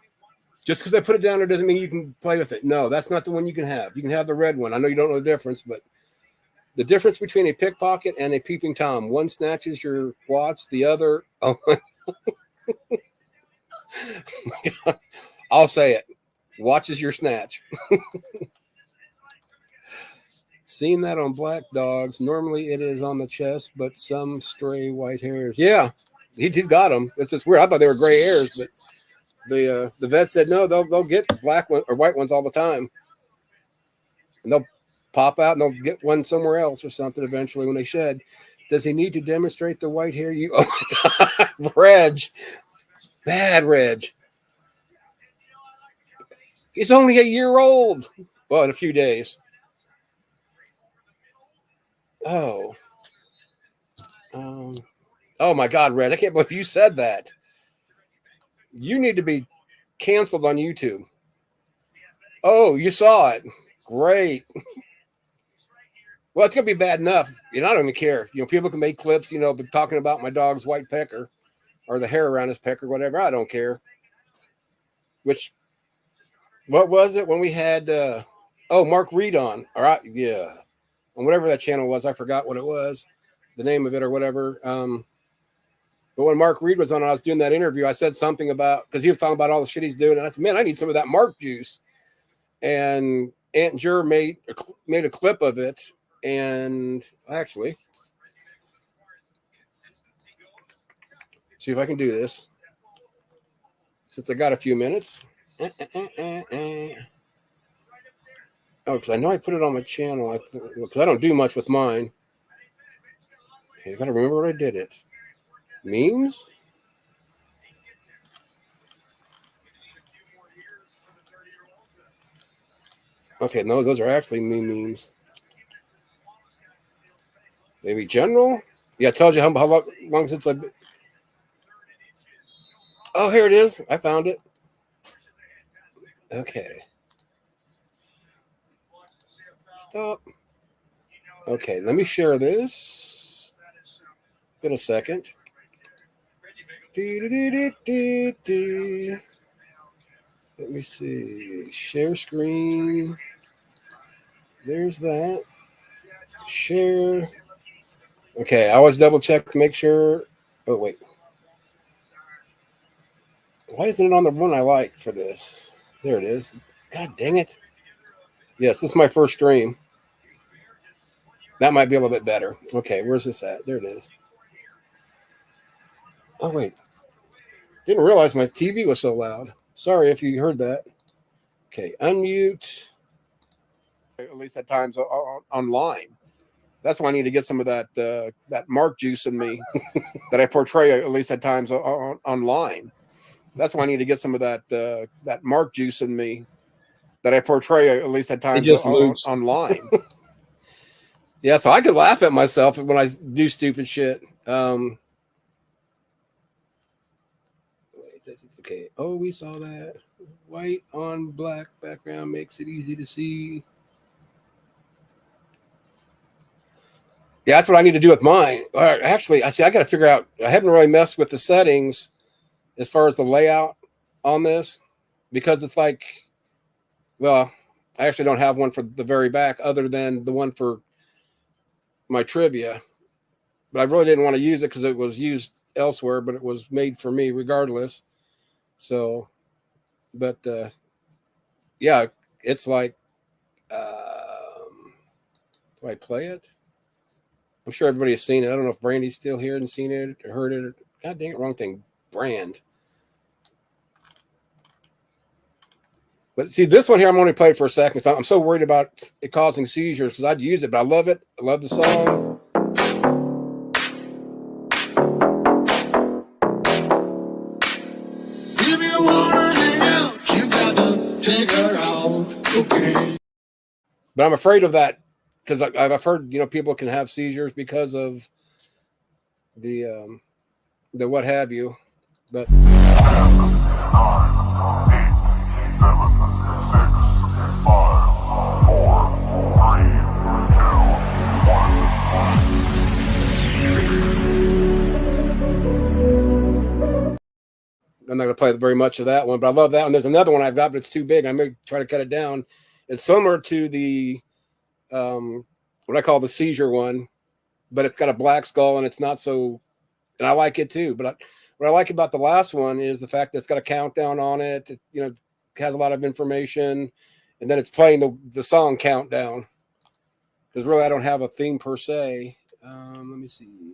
just because I put it down there doesn't mean you can play with it. No, that's not the one you can have. You can have the red one. I know you don't know the difference, but the difference between a pickpocket and a peeping Tom. One snatches your watch, the other. Oh my God. I'll say it. Watches your snatch. Seen that on black dogs. Normally it is on the chest, but some stray white hairs. Yeah, he's got them. It's just weird. I thought they were gray hairs, but the vet said no. They'll get black one or white ones all the time, and they'll pop out and they'll get one somewhere else or something eventually when they shed. Does he need to demonstrate the white hair? You, oh my God, Reg, bad Reg. He's only a year old. Well, in a few days. Oh. Oh my God, Red! I can't believe you said that. You need to be canceled on YouTube. Oh, you saw it. Great. Well, it's gonna be bad enough. I don't even care. People can make clips. But talking about my dog's white pecker or the hair around his pecker, whatever. I don't care. What was it when we had? Mark Reed on. All right, yeah, on whatever that channel was. I forgot what it was, the name of it or whatever. But when Mark Reed was on, I was doing that interview. I said something about because he was talking about all the shit he's doing, and I said, "Man, I need some of that Mark juice." And Aunt Jur made a clip of it, and actually, see if I can do this since I got a few minutes. Oh, because I know I put it on my channel. Because I don't do much with mine. Okay, I gotta remember where I did it. Memes. Okay, no, those are actually memes. Maybe general. Yeah, it tells you how long since I've been. Oh, here it is. I found it. Okay. Stop. Okay, let me share this. In a second. Let me see. Share screen. There's that. Share. Okay, I always double check to make sure. Oh, wait. Why isn't it on the one I like for this? There it is. God dang it. Yes, this is my first stream. That might be a little bit better. Okay, where's this at? There it is. Oh, wait. Didn't realize my TV was so loud. Sorry if you heard that. Okay, unmute. At least at times online. That's why I need to get some of that Mark juice in me that I portray at least at times online. That's why I need to get some of that Mark juice in me that I portray at least at times online. Yeah, so I could laugh at myself when I do stupid shit. Okay. Oh, we saw that. White on black background makes it easy to see. Yeah, that's what I need to do with mine. Actually, I got to figure out. I haven't really messed with the settings as far as the layout on this because it's like, well, I actually don't have one for the very back other than the one for my trivia. But I really didn't want to use it because it was used elsewhere, but it was made for me regardless. So, but yeah, it's like Do I play it? I'm sure everybody has seen it. I don't know if Brandy's still here and seen it or heard it. God dang it, wrong thing. Brand. But see, this one here, I'm only playing for a second. So I'm so worried about it causing seizures because I'd use it, but I love it. I love the song. If you want to hang out, you got to take her out. Okay. But I'm afraid of that because I've heard, people can have seizures because of the what have you. But I'm not going to play very much of that one, but I love that one. There's another one I've got, but it's too big. I may try to cut it down. It's similar to the what I call the seizure one, but it's got a black skull and it's not so. And I like it too. But what I like about the last one is the fact that it's got a countdown on it. It has a lot of information, and then it's playing the song countdown. Because really, I don't have a theme per se. Let me see.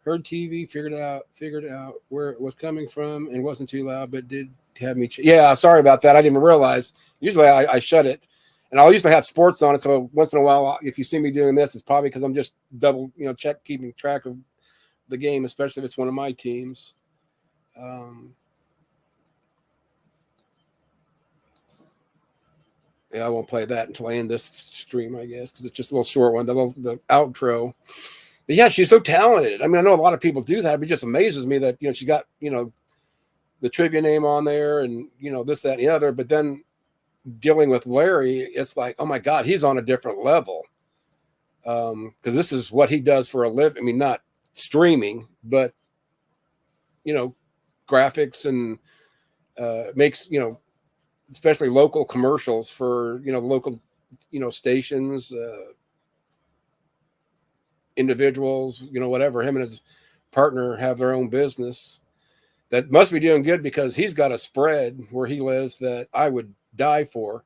Heard TV, figured out where it was coming from, and wasn't too loud, but did have me. Yeah, sorry about that. I didn't even realize. Usually, I shut it, and I'll usually have sports on it. So once in a while, if you see me doing this, it's probably because I'm just double, keeping track of the game, especially if it's one of my teams. Yeah, I won't play that until I end this stream, I guess, because it's just a little short one. The outro. But yeah, she's so talented. I mean, I know a lot of people do that, but it just amazes me that, she got, the trivia name on there and, this, that, and the other. But then dealing with Larry, it's like, oh my God, he's on a different level. Because this is what he does for a living. I mean, not streaming, but, graphics and makes, especially local commercials for, local, stations, individuals, whatever. Him and his partner have their own business that must be doing good because he's got a spread where he lives that I would die for.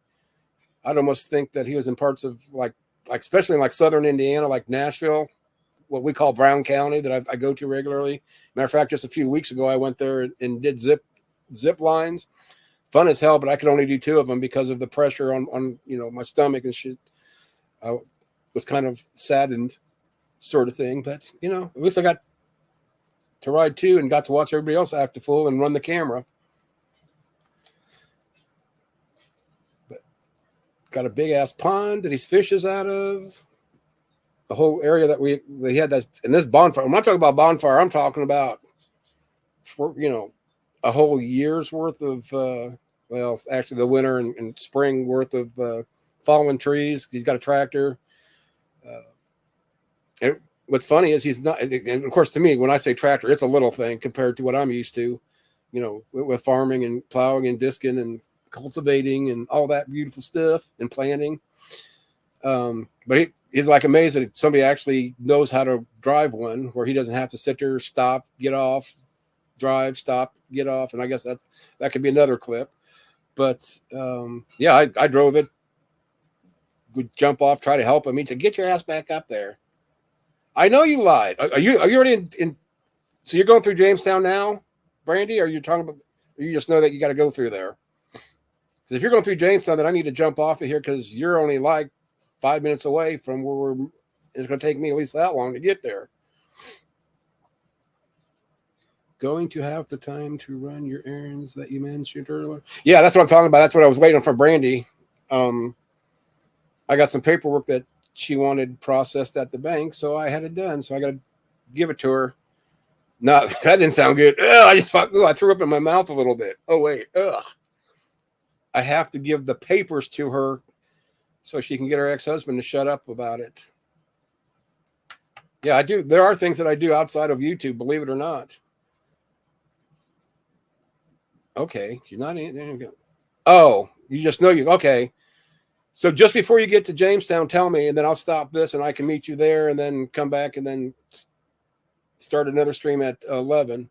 I'd almost think that he was in parts of like especially in like southern Indiana, like Nashville, what we call Brown County, that I go to regularly. Matter of fact, just a few weeks ago, I went there and did zip lines. Fun as hell, but I could only do 2 of them because of the pressure on my stomach and shit. I was kind of saddened, sort of thing. But at least I got to ride 2 and got to watch everybody else act a fool and run the camera. But got a big ass pond that these fishes out of. The whole area that we had that in this bonfire. When I'm talking about bonfire, I'm talking about for a whole year's worth of actually the winter and spring worth of fallen trees. He's got a tractor. And what's funny is he's not, and of course to me, when I say tractor, it's a little thing compared to what I'm used to, with farming and plowing and disking and cultivating and all that beautiful stuff and planting. But he's like amazed that somebody actually knows how to drive one where he doesn't have to sit there, stop, get off, drive, stop, get off. And I guess that could be another clip. But yeah, I drove it, would jump off, try to help him. He said, "Get your ass back up there." I know you lied. Are you already in? So you're going through Jamestown now, Brandy? Or are you talking about? Or you just know that you got to go through there? Because if you're going through Jamestown, then I need to jump off of here because you're only like 5 minutes away from where it's going to take me at least that long to get there. Going to have the time to run your errands that you mentioned earlier. Yeah, that's what I'm talking about. That's what I was waiting for Brandy. I got some paperwork that she wanted processed at the bank, so I had it done. So I got to give it to her. No, that didn't sound good. Ugh, I threw up in my mouth a little bit. Oh, wait. Ugh. I have to give the papers to her so she can get her ex-husband to shut up about it. Yeah, I do. There are things that I do outside of YouTube, believe it or not. Okay, she's not in there. Oh, you just know you. Okay. So just before you get to Jamestown, tell me, and then I'll stop this and I can meet you there and then come back and then start another stream at 11,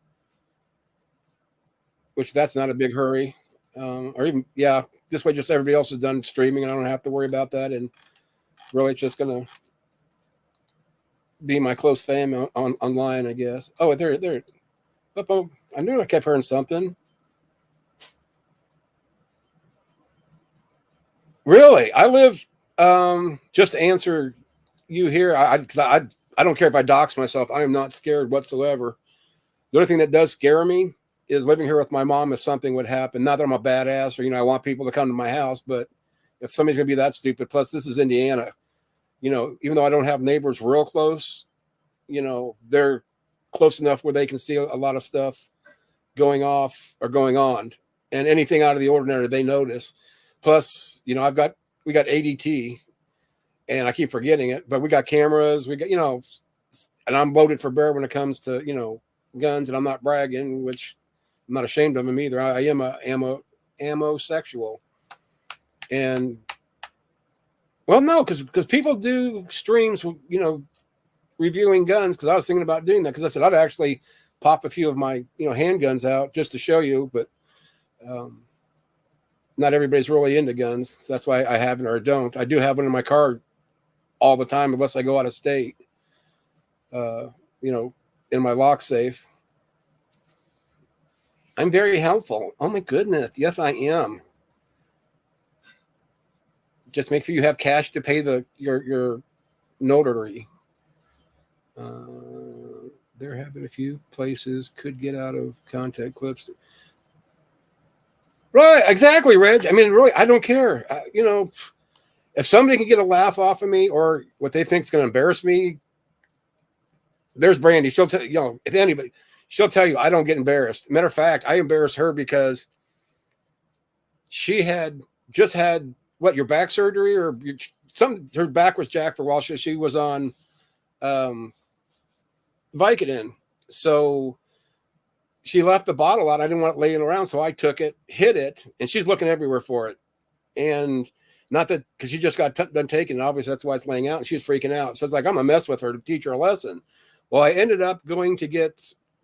which that's not a big hurry. or even, yeah, this way just everybody else is done streaming and I don't have to worry about that. And really it's just going to be my close fam online, I guess. Oh, there. Oh, I knew I kept hearing something. Really? I live, just to answer you here, because I don't care if I dox myself. I am not scared whatsoever. The only thing that does scare me is living here with my mom if something would happen. Not that I'm a badass or, I want people to come to my house, but if somebody's going to be that stupid, plus this is Indiana, even though I don't have neighbors real close, they're close enough where they can see a lot of stuff going off or going on, and anything out of the ordinary they notice. Plus, we got ADT, and I keep forgetting it, but we got cameras, we got, and I'm loaded for bear when it comes to, guns, and I'm not bragging, which I'm not ashamed of them either. I am a ammo sexual. And well, no, because people do streams, reviewing guns, because I was thinking about doing that, because I said I'd actually pop a few of my handguns out just to show you, but not everybody's really into guns, so that's why I haven't or don't. I do have one in my car all the time unless I go out of state, in my lock safe. I'm very helpful. Oh my goodness, yes I am. Just make sure you have cash to pay your notary. There have been a few places could get out of content clips. Right, exactly, Reg. I mean, really, I don't care. If somebody can get a laugh off of me or what they think is going to embarrass me, there's Brandy. She'll tell if anybody, she'll tell you I don't get embarrassed. Matter of fact, I embarrass her because she had just had your back surgery or something. Her back was jacked for a while. She was on Vicodin, so she left the bottle out. I didn't want it laying around, so I took it, hit it, and she's looking everywhere for it. And not that, because she just got done taking it. Obviously, that's why it's laying out. And she's freaking out. So it's like, I'm going to mess with her to teach her a lesson. Well, I ended up going to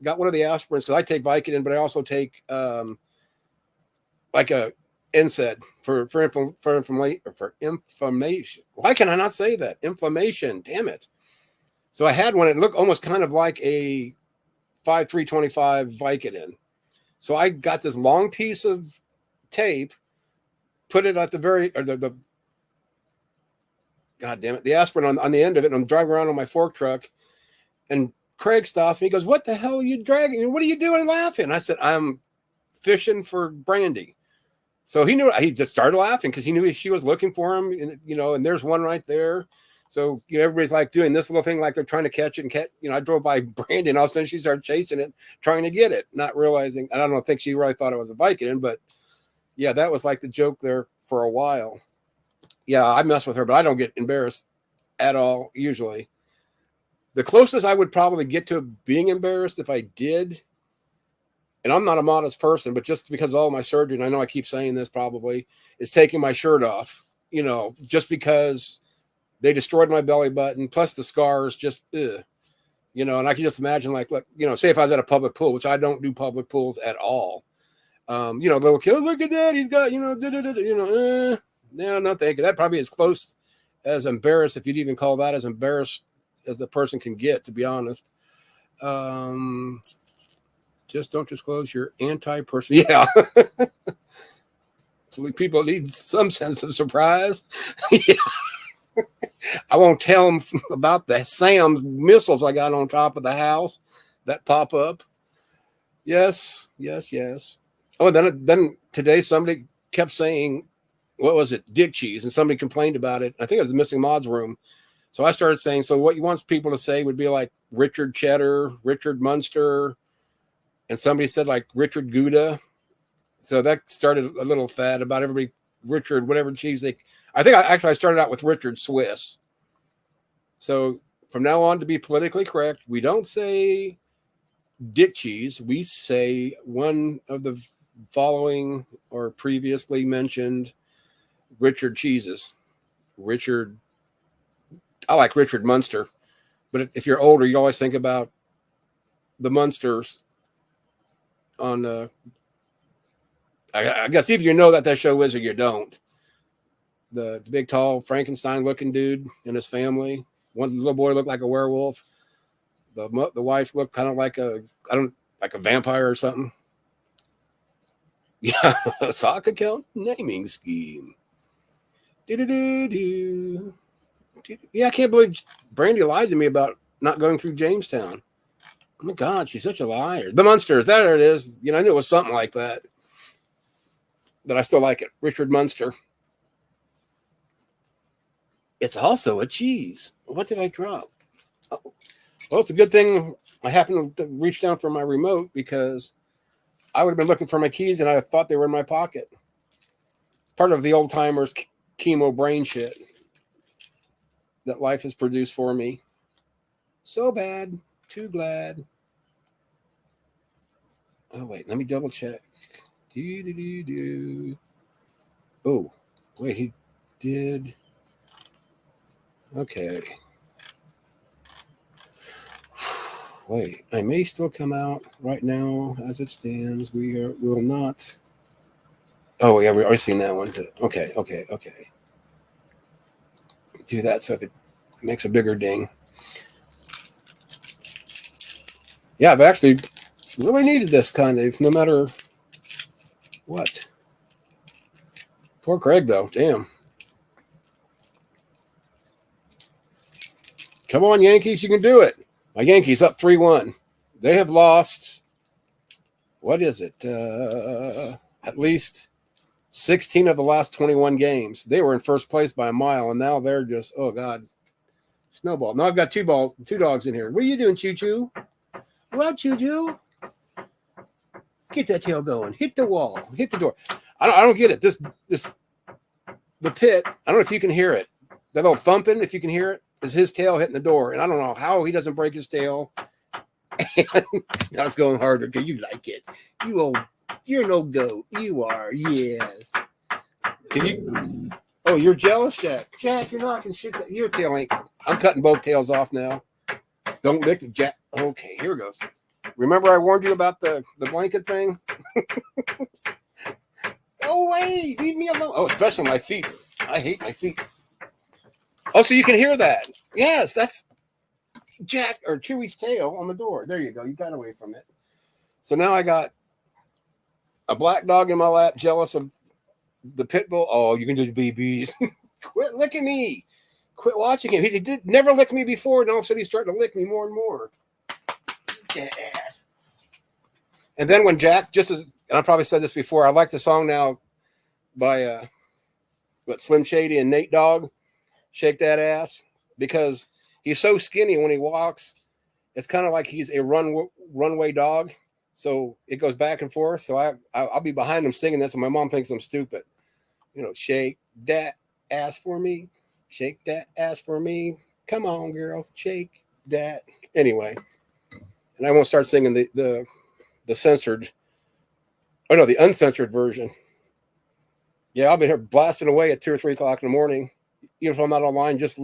got one of the aspirins, because I take Vicodin, but I also take like a NSAID for inflammation. Why can I not say that? Inflammation. Damn it. So I had one. It looked almost kind of like a 5-325 Vicodin. So I got this long piece of tape, put it at the God damn it, the aspirin on the end of it, and I'm driving around on my fork truck, and Craig stops me. He goes, "What the hell are you dragging? What are you doing laughing?" I said, "I'm fishing for Brandy." So he knew. He just started laughing because he knew she was looking for him, and and there's one right there. So everybody's like doing this little thing, like they're trying to catch it. And I drove by Brandy, and all of a sudden she started chasing it, trying to get it, not realizing. I don't think she really thought it was a Vicodin, but yeah, that was like the joke there for a while. Yeah, I mess with her, but I don't get embarrassed at all usually. The closest I would probably get to being embarrassed if I did, and I'm not a modest person, but just because of all my surgery, and I know I keep saying this probably, is taking my shirt off, just because they destroyed my belly button, plus the scars, just, and I can just imagine, like, look, say if I was at a public pool, which I don't do public pools at all. Little kid, look at that, he's got, no, thank you. That probably is close as embarrassed, if you'd even call that as embarrassed as a person can get, to be honest. Just don't disclose your anti-person. Yeah. So people need some sense of surprise. Yeah. I won't tell them about the SAM missiles I got on top of the house that pop up. Yes. Oh, then today somebody kept saying, what was it? Dick cheese. And somebody complained about it. I think it was the Missing Mods room. So I started saying, so what you want people to say would be like Richard Cheddar, Richard Munster. And somebody said like Richard Gouda. So that started a little fad about everybody, Richard, whatever cheese I think I started out with Richard Swiss. So from now on, to be politically correct, we don't say dick cheese. We say one of the following or previously mentioned Richard cheeses. I like Richard Munster, but if you're older, you always think about the Munsters on I guess either you know that show is or you don't. The big, tall, Frankenstein-looking dude and his family. One little boy looked like a werewolf. The wife looked kind of like a vampire or something. Yeah, sock account naming scheme. Do-do-do-do. Yeah, I can't believe Brandy lied to me about not going through Jamestown. Oh my God, she's such a liar. The Munsters, there it is. I knew it was something like that. But I still like it. Richard Munster. It's also a cheese. What did I drop? Oh. Well, it's a good thing I happened to reach down for my remote, because I would have been looking for my keys and I thought they were in my pocket. Part of the old timers chemo brain shit that life has produced for me. So bad, too glad. Oh, wait, let me double check. Oh, wait, he did. Okay. Wait, I may still come out right now as it stands. Will not. Oh, yeah, we've already seen that one too. Okay. Do that so it makes a bigger ding. Yeah, I've actually really needed this kind of, no matter what. Poor Craig, though. Damn. Come on, Yankees, you can do it. My Yankees up 3-1. They have lost, what is it? At least 16 of the last 21 games. They were in first place by a mile, and now they're just, oh, God, snowball. Now I've got two dogs in here. What are you doing, Choo-Choo? What, Choo-Choo? Get that tail going. Hit the wall. Hit the door. I don't get it. The pit, I don't know if you can hear it. That little thumping, if you can hear it, is his tail hitting the door. And I don't know how he doesn't break his tail. And now it's going harder because you like it. You're an old goat. You are, yes. Oh, you're jealous, Jack? Jack, you're not going to shit your tail ain't. I'm cutting both tails off now. Don't lick it, Jack. Okay, here it goes. Remember I warned you about the blanket thing? Oh, wait, leave me alone. Oh, especially my feet. I hate my feet. Oh, so you can hear that. Yes, that's Jack or Chewy's tail on the door. There you go. You got away from it. So now I got a black dog in my lap, jealous of the pit bull. Oh, you can do the BBs. Quit licking me. Quit watching him. He did never lick me before, and all of a sudden he's starting to lick me more and more. Yes. And then when Jack, and I probably said this before, I like the song now by Slim Shady and Nate Dogg, Shake That Ass, because he's so skinny when he walks. It's kind of like he's a runway dog. So it goes back and forth. So I'll be behind him singing this, and my mom thinks I'm stupid. Shake that ass for me. Shake that ass for me. Come on, girl. Shake that. Anyway. And I won't start singing the censored. Oh, no, the uncensored version. Yeah, I'll be here blasting away at 2 or 3 o'clock in the morning. Even if I'm not online, just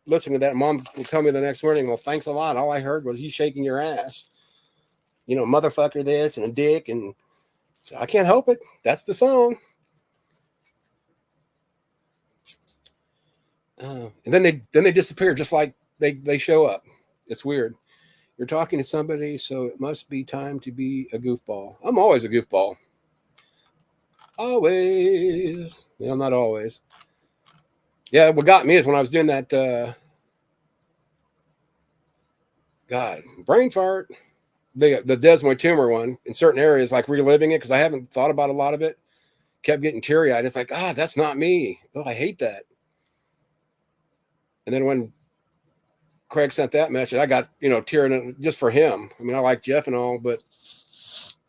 listening to that. Mom will tell me the next morning, well, thanks a lot. All I heard was you shaking your ass. Motherfucker this and a dick. And so I can't help it. That's the song. And then they disappear just like they show up. It's weird. You're talking to somebody, so it must be time to be a goofball. I'm always a goofball. Always. Well, not always. Yeah, what got me is when I was doing that, brain fart, the desmoid tumor one, in certain areas, like reliving it, because I haven't thought about a lot of it, kept getting teary-eyed. It's like, that's not me. Oh, I hate that. And then when Craig sent that message, I got, tearing just for him. I mean, I like Jeff and all, but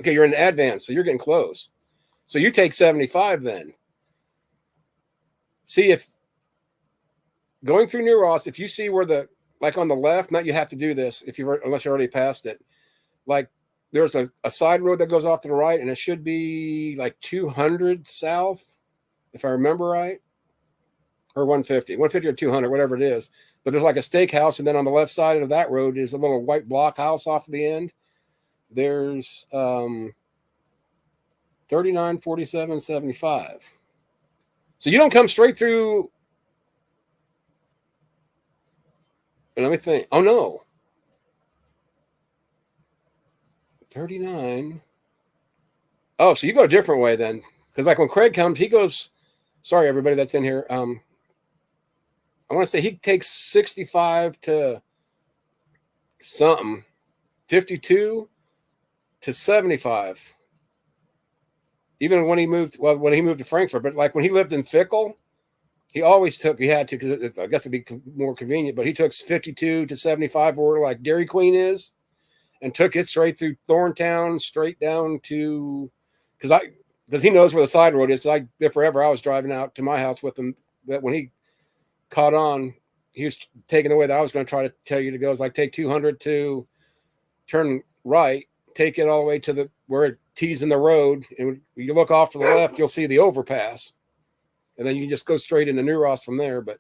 okay, you're in advance, so you're getting close. So you take 75 then. See, if going through New Ross, if you see where like on the left, not you have to do this unless you're already past it. Like there's a side road that goes off to the right, and it should be like 200 south, if I remember right, or 150 or 200, whatever it is. But there's like a steakhouse, and then on the left side of that road is a little white block house off the end. There's 39, 47, 75. So you don't come straight through. Let me think. Oh, no. 39. Oh, so you go a different way then. Because like when Craig comes, he goes, sorry, everybody that's in here. I want to say he takes 65 to something, 52 to 75. Even when he moved to Frankfurt, but like when he lived in Fickle, he always took, he had to, because I guess it'd be more convenient, but he took 52 to 75 where like Dairy Queen is, and took it straight through Thorntown, straight down to, because he knows where the side road is. Because forever I was driving out to my house with him. But when he caught on, he was taking the way that I was going to try to tell you to go. It's like take 200 to turn right, take it all the way to where it tees in the road, and you look off to the left, you'll see the overpass, and then you just go straight into New Ross from there. But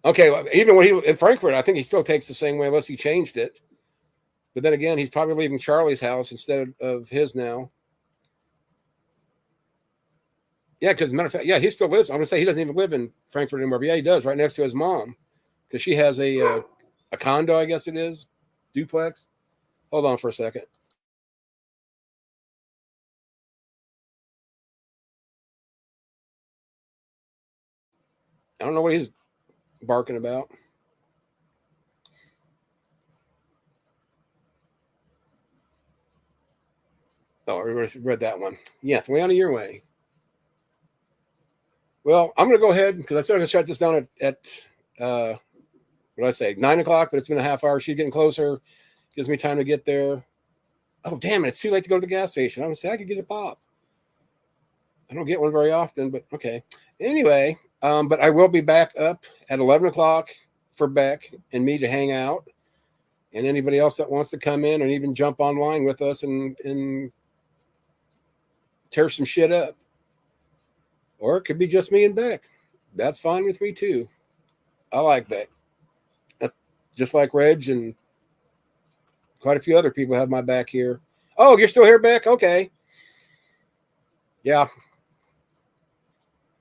okay, even when he in Frankfurt, I think he still takes the same way unless he changed it. But then again, he's probably leaving Charlie's house instead of his now. Yeah, because matter of fact, yeah, he still lives. I'm gonna say he doesn't even live in Frankfurt anymore. But yeah, he does, right next to his mom, because she has a condo, I guess it is, duplex. Hold on for a second. I don't know what he's barking about. Oh, I read that one. Yeah, way out of your way. Well, I'm going to go ahead because I started to shut this down at what did I say, 9 o'clock, but it's been a half hour. She's getting closer. Gives me time to get there. Oh, damn it. It's too late to go to the gas station. I'm going to say I could get a pop. I don't get one very often, but okay. Anyway, but I will be back up at 11 o'clock for Beck and me to hang out. And anybody else that wants to come in and even jump online with us and tear some shit up. Or it could be just me and Beck. That's fine with me too. I like Beck. Just like Reg and quite a few other people have my back here. Oh, you're still here, Beck? Okay. Yeah.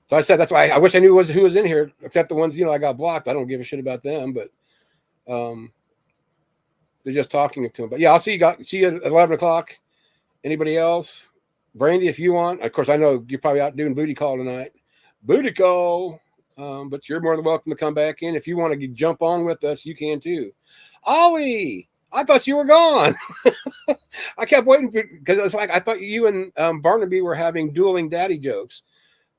So I said that's why I wish I knew who was in here, except the ones, I got blocked. I don't give a shit about them, but they're just talking to them. But yeah, I'll see you at 11 o'clock. Anybody else? Brandy, if you want. Of course, I know you're probably out doing booty call tonight. Booty call. But you're more than welcome to come back in. If you want to jump on with us, you can too. Ollie, I thought you were gone. I kept waiting because it's like I thought you and Barnaby were having dueling daddy jokes.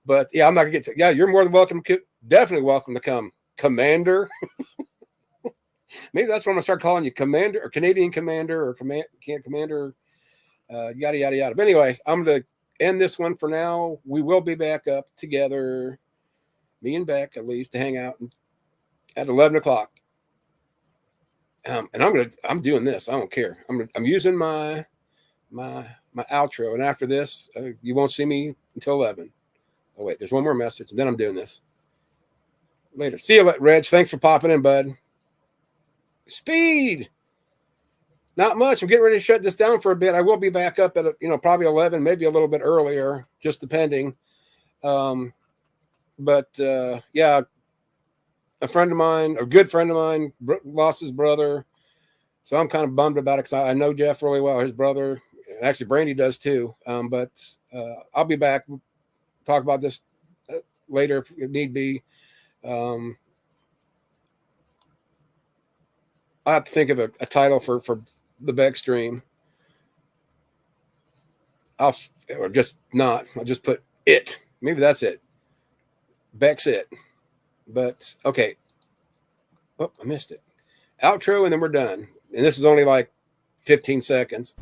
But yeah, I'm not gonna get to. Yeah, you're more than welcome. Definitely welcome to come, Commander. Maybe that's what I'm gonna start calling you, Commander or Canadian Commander or Commander. Yada yada yada. But anyway, I'm gonna end this one for now. We will be back up together, me and Beck at least, to hang out at 11 o'clock. And I'm doing this. I don't care. I'm using my outro, and after this, you won't see me until 11. Oh wait, there's one more message, and then I'm doing this. Later. See you, Reg. Thanks for popping in, bud. Speed. Not much. I'm getting ready to shut this down for a bit. I will be back up at probably 11, maybe a little bit earlier, just depending. But yeah, a friend of mine, a good friend of mine, lost his brother, so I'm kind of bummed about it because I know Jeff really well. His brother, actually, Brandy does too. But I'll be back. Talk about this later if it need be. I have to think of a title for the Beck stream. I'll just put it. Maybe that's it. Beck's it. But okay. Oh, I missed it. Outro, and then we're done. And this is only like 15 seconds.